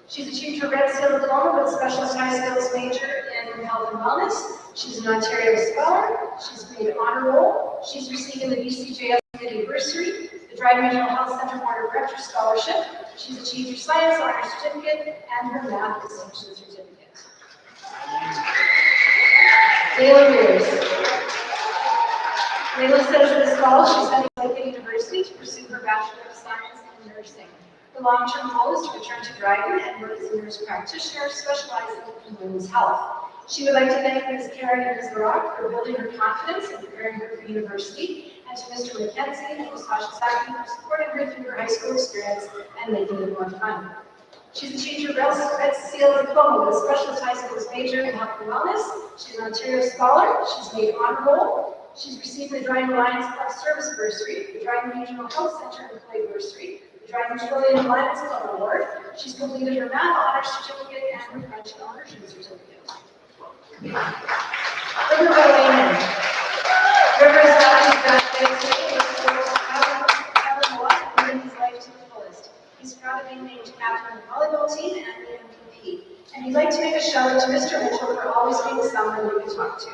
She's achieved her Red Seal Diploma with a specialist high skills major in health and wellness. She's an Ontario Scholar. She's made honor roll. She's receiving the BCJS Community Bursary, the Dryden Regional Health Center Board of Directors Scholarship. She's achieved her Science Honor Certificate and her Math Distinction Certificate. Layla Rears. Layla says this fall she's heading to Lakehead University to pursue her Bachelor of Science in Nursing. The long-term goal is to return to Dryden and work as a nurse practitioner specializing in women's health. She would like to thank Ms. Karen and Ms. Barak for building her confidence and preparing her for university, and to Mr. McKenzie and Ms. Hashizaki for supporting her through her high school experience and making it more fun. She's achieved her Red Seal Diploma with a specialist high school's major in health and wellness. She's an Ontario Scholar. She's made honor roll. She's received the Dryden Lions Club Service Bursary, the Dryden Regional Health Center Employee Bursary, the Dryden Trillium Lions Club Award. She's completed her Math Honor Certificate and her French Immersion Certificate. River Layman. River is valued graduating living his life to the fullest. He's proud of being named captain of the volleyball team and the MVP. And he'd like to make a shout out to Mr. Mitchell for always being someone we can talk to.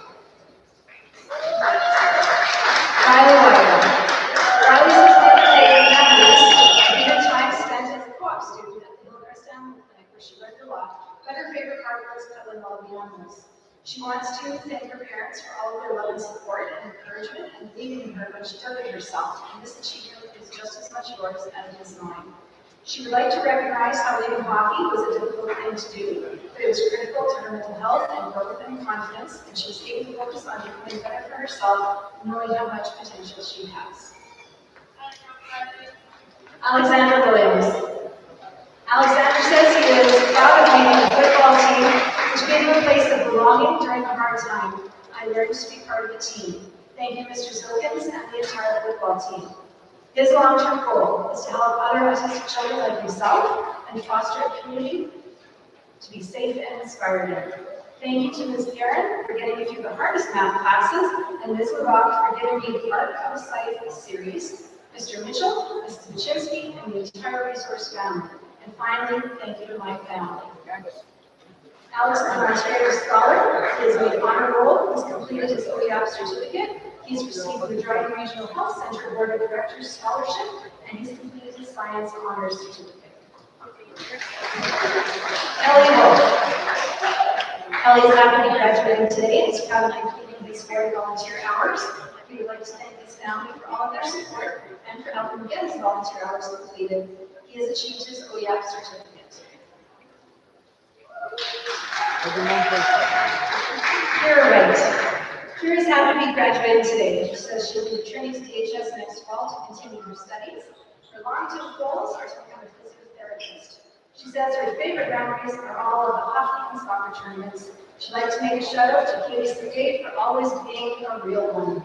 She wants to thank her parents for all of their love and support and encouragement and believing in her when she took it herself. And this achievement is just as much yours as it is mine. She would like to recognize how leaving hockey was a difficult thing to do, but it was critical to her mental health and growth and confidence, and she was able to focus on becoming better for herself, knowing how much potential she has. Alexander Williams. Alexander says he is proud of being on the football team, which gave him a place of belonging during a hard time. I learned to be part of the team. Thank you, Mr. Zilkins and the entire football team. His long-term goal is to help other autistic children like himself and foster a community to be safe and inspired in. Thank you to Ms. Karen for getting me through the hardest math classes, and Ms. LeBach for getting me part of the site series, Mr. Mitchell, Mrs. Baczynski, and the entire resource family. And finally, thank you to my family. Alex is an Ontario Scholar. He has made honor roll. He's completed his OEAP certificate. He's received the Dryden Regional Health Center Board of Directors Scholarship, and he's completed his Science Honors Certificate. Ellie Wolf. Ellie is happy to be graduating today and is proud of completing his very volunteer hours. We would like to thank his family for all of their support and for helping him get his volunteer hours completed. He has achieved his OEAP certificate. Kira Wright. Kira is happy to be graduating today. She says she'll be returning to DHS next fall to continue her studies. Her long-term goals are to become a physical therapist. She says her favorite memories are all of the hockey and soccer tournaments. She'd like to make a shout out to Katie's Brigade for always being a real one.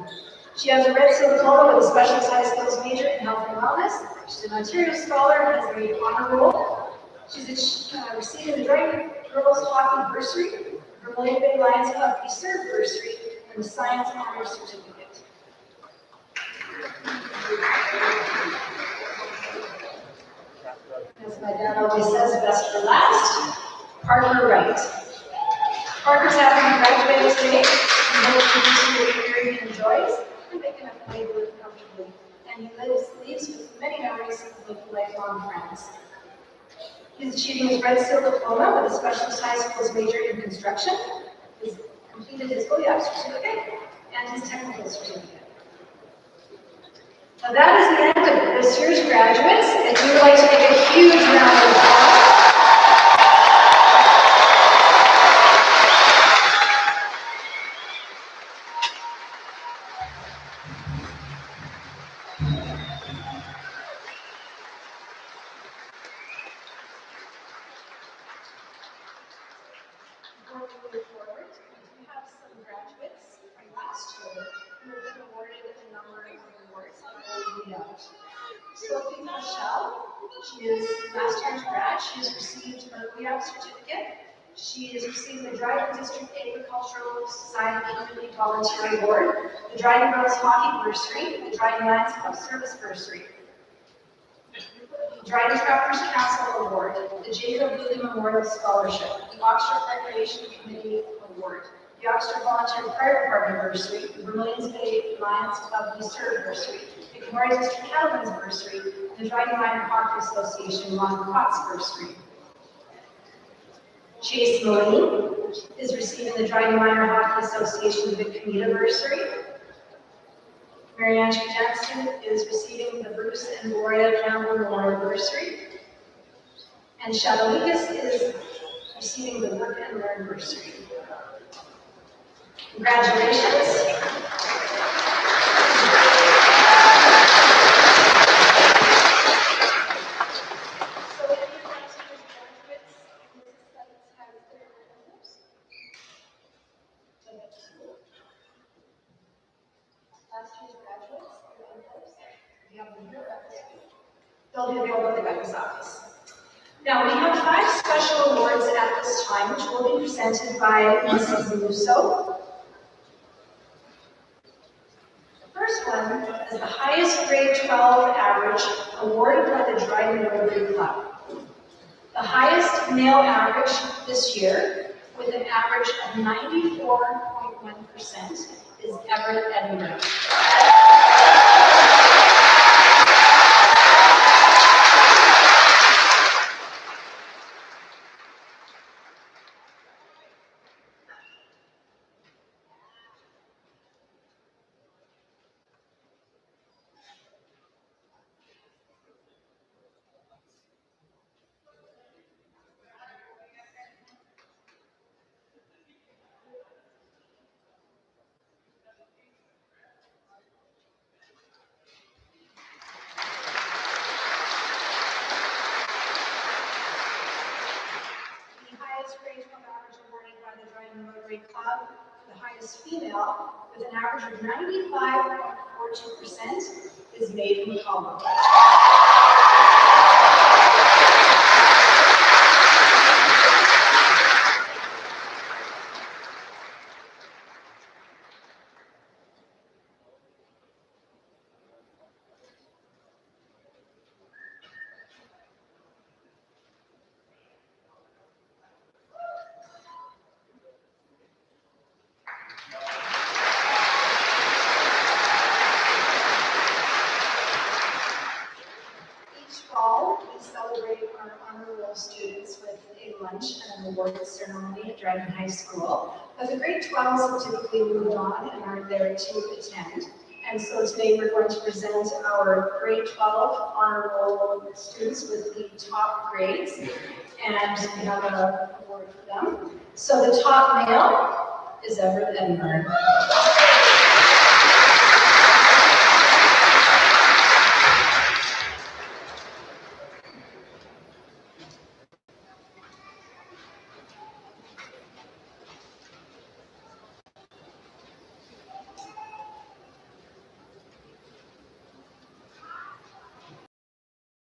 She has a Red Seal diploma with a specialist high skills major in health and wellness. She's an Ontario Scholar and has made honor roll. She's receiving the Dryden Girls Hockey Bursary, Vermilion Bay Lions Hockey Serve Bursary, and the Science Honors Certificate. As my dad always says, best for last, Parker Wright. Parker's happy to graduate today, and hopes to pursue a career he enjoys, and make enough money to live comfortably. And he leaves with many memories with lifelong friends. He's achieving his Red Seal diploma with a specialist high skills major in construction. He's completed his OEAP certificate and his technical certificate. Now that is the end of this year's graduates, and we would like to make a huge round of applause. Before we move forward, we do have some graduates from last year who have been awarded a number of awards that I will read out. Sophie Michelle, she is last year's grad. She has received her OEAP certificate. She is receiving the Dryden District Agricultural Society Community Volunteer Award, the Dryden Girls Hockey Bursary, the Dryden Lions Club Service Bursary, the Dryden Trappers Council Award, the Jacob Lilly Memorial Scholarship, the Oxford Recreation Committee Award, the Oxford Volunteer Fire Department Bursary, the Vermilion Bay Lions Club Reserve Bursary, the Victoria District Cattlemen's Bursary, and the Dryden Minor Hockey Association Ron Potts Bursary. Chase Mooney is receiving the Dryden Minor Hockey Association Vic Commuter Bursary. Marianne Jansen is receiving the Bruce and Gloria Campbell Memorial Bursary. And Shadow Lucas is receiving the Work and Learn Bursary. Congratulations. They'll be available at the guidance office. Now, we have 5 special awards at this time, which will be presented by Mrs. Musso. The first one is the highest grade 12 average awarded by the Dryden Rotary Club. The highest male average this year, with an average of 94.1%, is Everett Edinburgh. have the highest female with an average of 95.42% is Maeve McCollum. Each fall, we celebrate our honor roll students with a lunch and an awards ceremony at Dryden High School. But the grade 12s have typically moved on and are there to attend. And so today we're going to present our grade 12 honor roll students with the top grades. And we have an award for them. So the top male is Everett Edinburgh.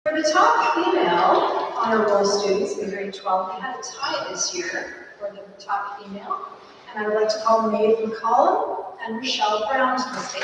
For the top female honor roll students in grade 12, we had a tie this year for the top female. And I would like to call Maeve McCollum and Michelle Brown to the stage.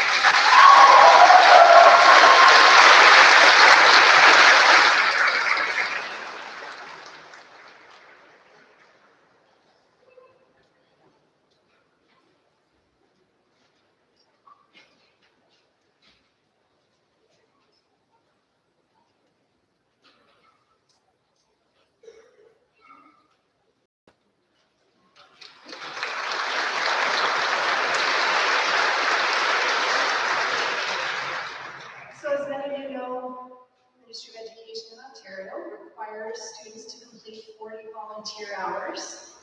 So as many of you know, the Ministry of Education in Ontario requires students to complete 40 volunteer hours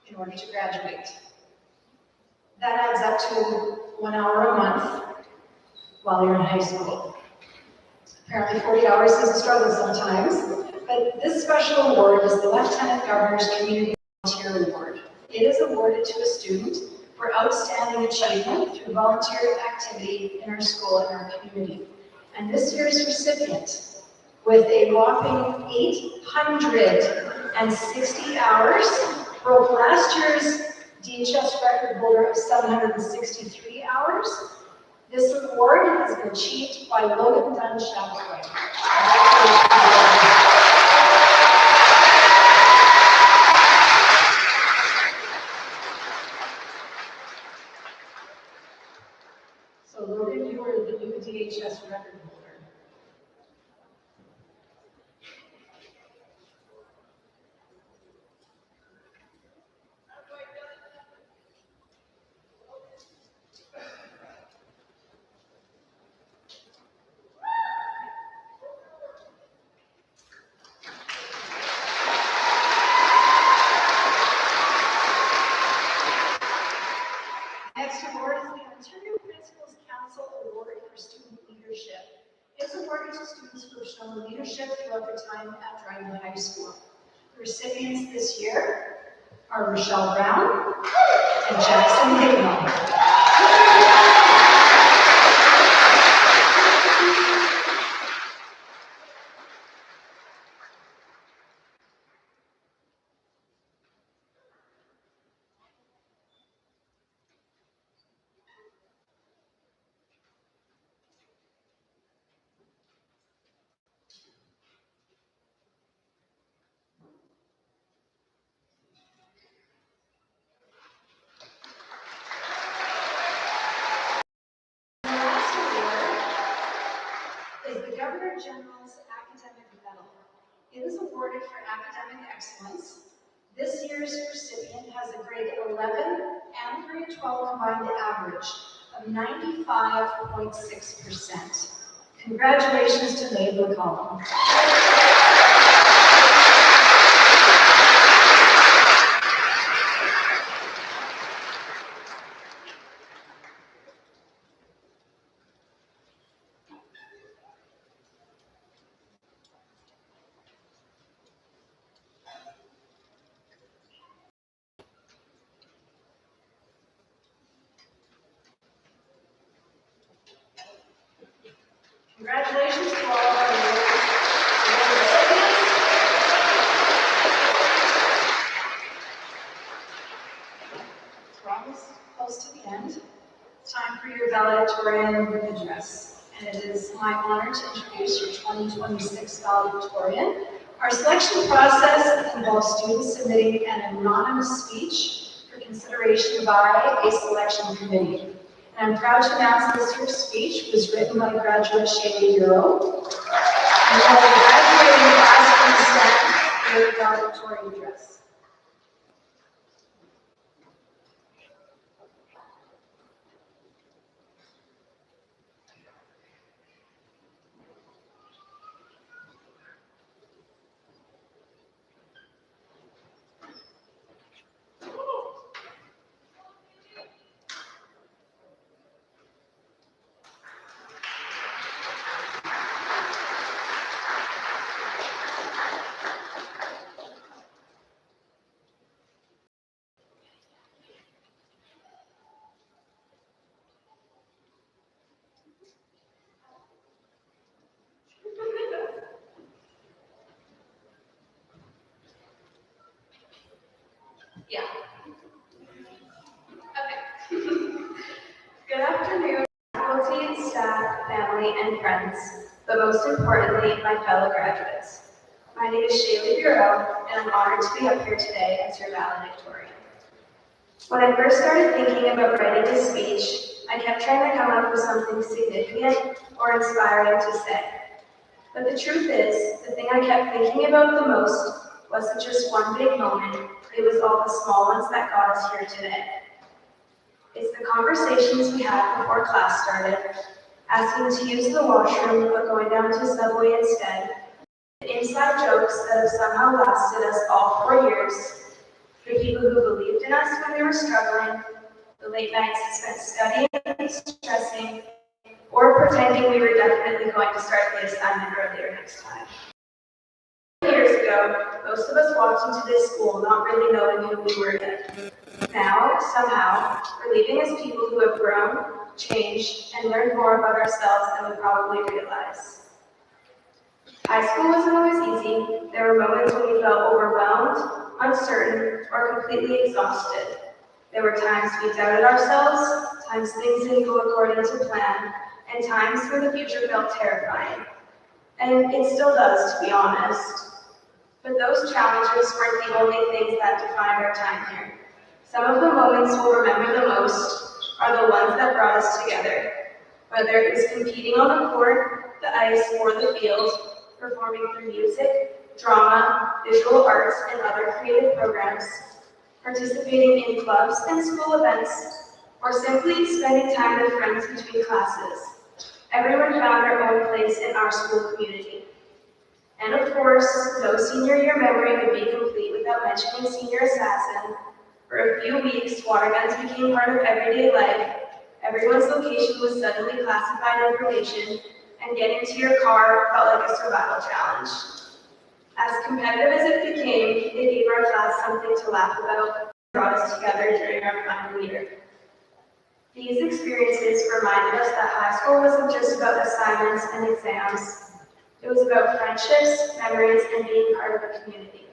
in order to graduate. That adds up to 1 hour a month while you're in high school. Apparently 40 hours is a struggle sometimes, but this special award is the Lieutenant Governor's Community Volunteer Award. It is awarded to a student for outstanding achievement through volunteer activity in our school and our community. And this year's recipient, with a whopping 860 hours, broke last year's DHS record holder of 763 hours. This award has been achieved by Logan Dunn Chaplain. So Logan, you are the new DHS record holder. Next award is the Ontario Principals Council Award for Student Leadership. It's awarded to students who have shown leadership throughout their time at Dryden High School. The recipients this year are Rochelle Brown and Jackson Hignall. The last award is the Governor General's Academic Medal. It is awarded for academic excellence. This year's recipient has a grade 11 and grade 12 combined average of 95.6%. Congratulations to Maeve McCollum. Congratulations to all of our recipients. We're almost close to the end. It's time for your valedictorian address. And it is my honor to introduce your 2026 valedictorian. Our selection process involves students submitting an anonymous speech for consideration by a selection committee. And I'm proud to announce this year's speech was written by graduate Shaylee Bureau. And will the graduating class present their valedictorian address. Yeah. Okay. Good afternoon, faculty, staff, family, and friends, but most importantly, my fellow graduates. My name is Shaylee Bureau, and I'm honored to be up here today as your valedictorian. When I first started thinking about writing this speech, I kept trying to come up with something significant or inspiring to say. But the truth is, the thing I kept thinking about the most wasn't just one big moment, it was all the small ones that got us here today. It's the conversations we had before class started, asking to use the washroom but going down to Subway instead, the inside jokes that have somehow lasted us all 4 years, the people who believed in us when we were struggling, the late nights spent studying, stressing, or pretending we were definitely going to start the assignment earlier next time. Years ago, most of us walked into this school not really knowing who we were yet. Now, somehow, we're leaving as people who have grown, changed, and learned more about ourselves than we probably realize. High school wasn't always easy. There were moments when we felt overwhelmed, uncertain, or completely exhausted. There were times we doubted ourselves, times things didn't go according to plan, and times when the future felt terrifying. And it still does, to be honest. But those challenges weren't the only things that defined our time here. Some of the moments we'll remember the most are the ones that brought us together. Whether it was competing on the court, the ice, or the field, performing through music, drama, visual arts, and other creative programs, participating in clubs and school events, or simply spending time with friends between classes. Everyone found their own place in our school community. And of course, no senior year memory would be complete without mentioning Senior Assassin. For a few weeks, water guns became part of everyday life. Everyone's location was suddenly classified information, and getting to your car felt like a survival challenge. As competitive as it became, it gave our class something to laugh about and brought us together during our final year. These experiences reminded us that high school wasn't just about assignments and exams. It was about friendships, memories, and being part of a community.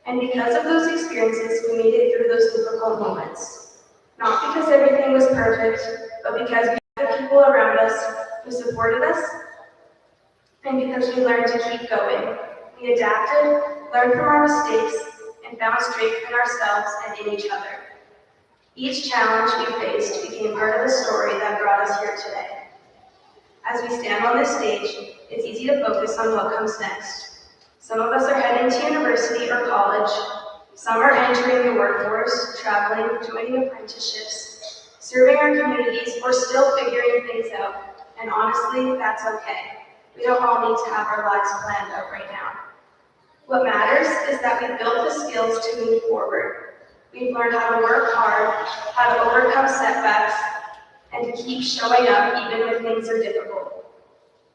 And because of those experiences, we made it through those difficult moments. Not because everything was perfect, but because we had the people around us who supported us, and because we learned to keep going. We adapted, learned from our mistakes, and found strength in ourselves and in each other. Each challenge we faced became part of the story that brought us here today. As we stand on this stage, it's easy to focus on what comes next. Some of us are heading to university or college. Some are entering the workforce, traveling, joining apprenticeships, serving our communities, or still figuring things out. And honestly, that's okay. We don't all need to have our lives planned out right now. What matters is that we built the skills to move forward. We've learned how to work hard, how to overcome setbacks, and to keep showing up even when things are difficult.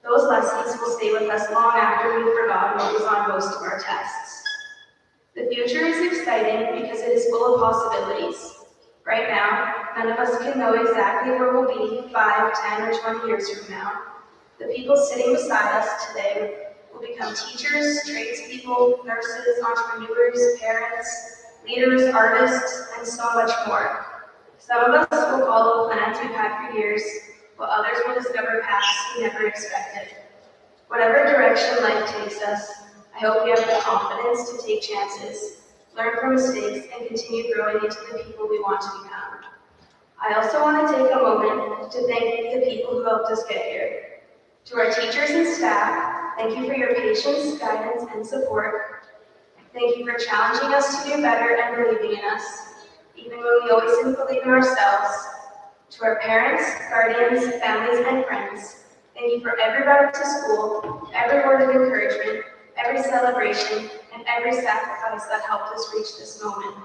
Those lessons will stay with us long after we've forgotten what was on most of our tests. The future is exciting because it is full of possibilities. Right now, none of us can know exactly where we'll be 5, 10, or 20 years from now. The people sitting beside us today will become teachers, tradespeople, nurses, entrepreneurs, parents, leaders, artists, and so much more. Some of us will follow plans we've had for years, while others will discover paths we never expected. Whatever direction life takes us, I hope we have the confidence to take chances, learn from mistakes, and continue growing into the people we want to become. I also want to take a moment to thank the people who helped us get here. To our teachers and staff, thank you for your patience, guidance, and support. Thank you for challenging us to do better and believing in us, even when we always didn't believe in ourselves. To our parents, guardians, families, and friends, thank you for every ride to school, every word of encouragement, every celebration, and every sacrifice that helped us reach this moment.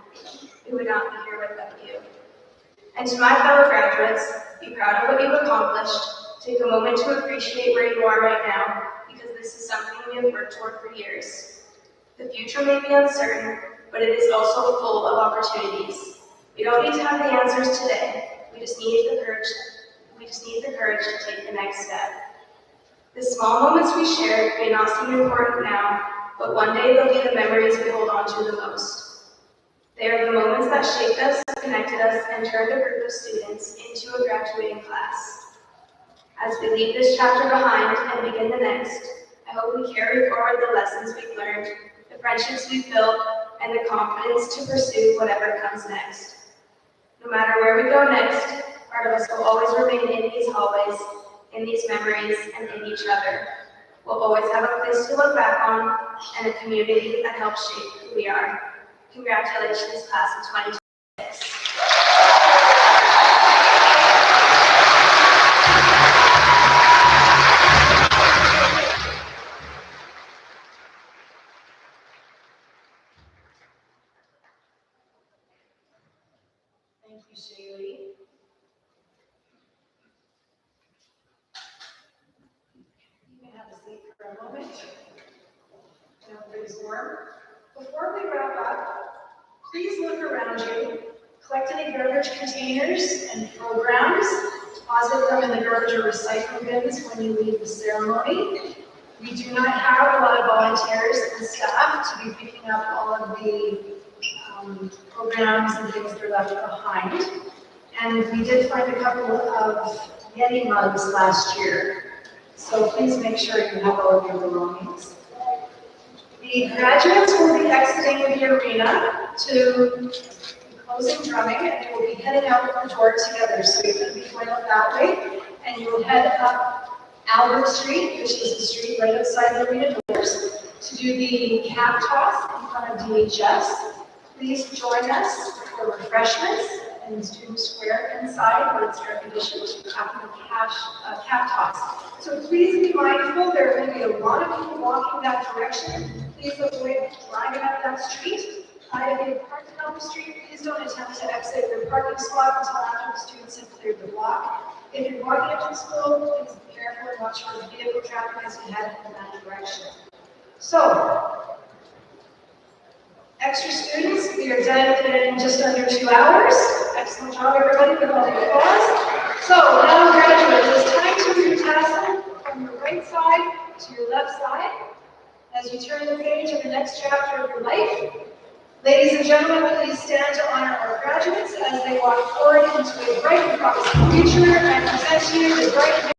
We would not be here without you. And to my fellow graduates, be proud of what you've accomplished. Take a moment to appreciate where you are right now, because this is something we have worked toward for years. The future may be uncertain, but it is also full of opportunities. We don't need to have the answers today. We just need the courage to take the next step. The small moments we share may not seem important now, but one day they'll be the memories we hold on to the most. They are the moments that shaped us, connected us, and turned a group of students into a graduating class. As we leave this chapter behind and begin the next, I hope we carry forward the lessons we've learned, the friendships we've built, and the confidence to pursue whatever comes next. No matter where we go next, part of us will always remain in these hallways, in these memories, and in each other. We'll always have a place to look back on and a community that helps shape who we are. Congratulations, class of 2026. Thank you, Shaylee. You can have a seat for a moment. Everybody's warm. Before we wrap up, please look around you. Collect any garbage containers and programs. Deposit them in the garbage or recycling bins when you leave the ceremony. We do not have a lot of volunteers and staff to be picking up all of the programs and things that are left behind. And we did find a couple of Yeti mugs last year. So please make sure you have all of your belongings. The graduates will be exiting the arena to closing drumming, and you will be heading out the door together. So you're going to be going up that way, and you will head up Albert Street, which is the street right outside the arena doors, to do the cap toss in front of DHS. Please join us for refreshments in the Student Square inside, where it's air conditioned, after the cap toss. So please be mindful, there are going to be a lot of people walking that direction. Please avoid driving up that street. If you're parked on the street, please don't attempt to exit your parking spot until after the students have cleared the block. If you're walking up to the school, please be careful and watch for the vehicle traffic as you head in that direction. So, extra students, we are done in just under 2 hours. Excellent job, everybody, with all the applause. So, now graduates, it's time to retassel from your right side to your left side as you turn the page of the next chapter of your life. Ladies and gentlemen, please stand to honor our graduates as they walk forward into a bright and promising future and present to you the bright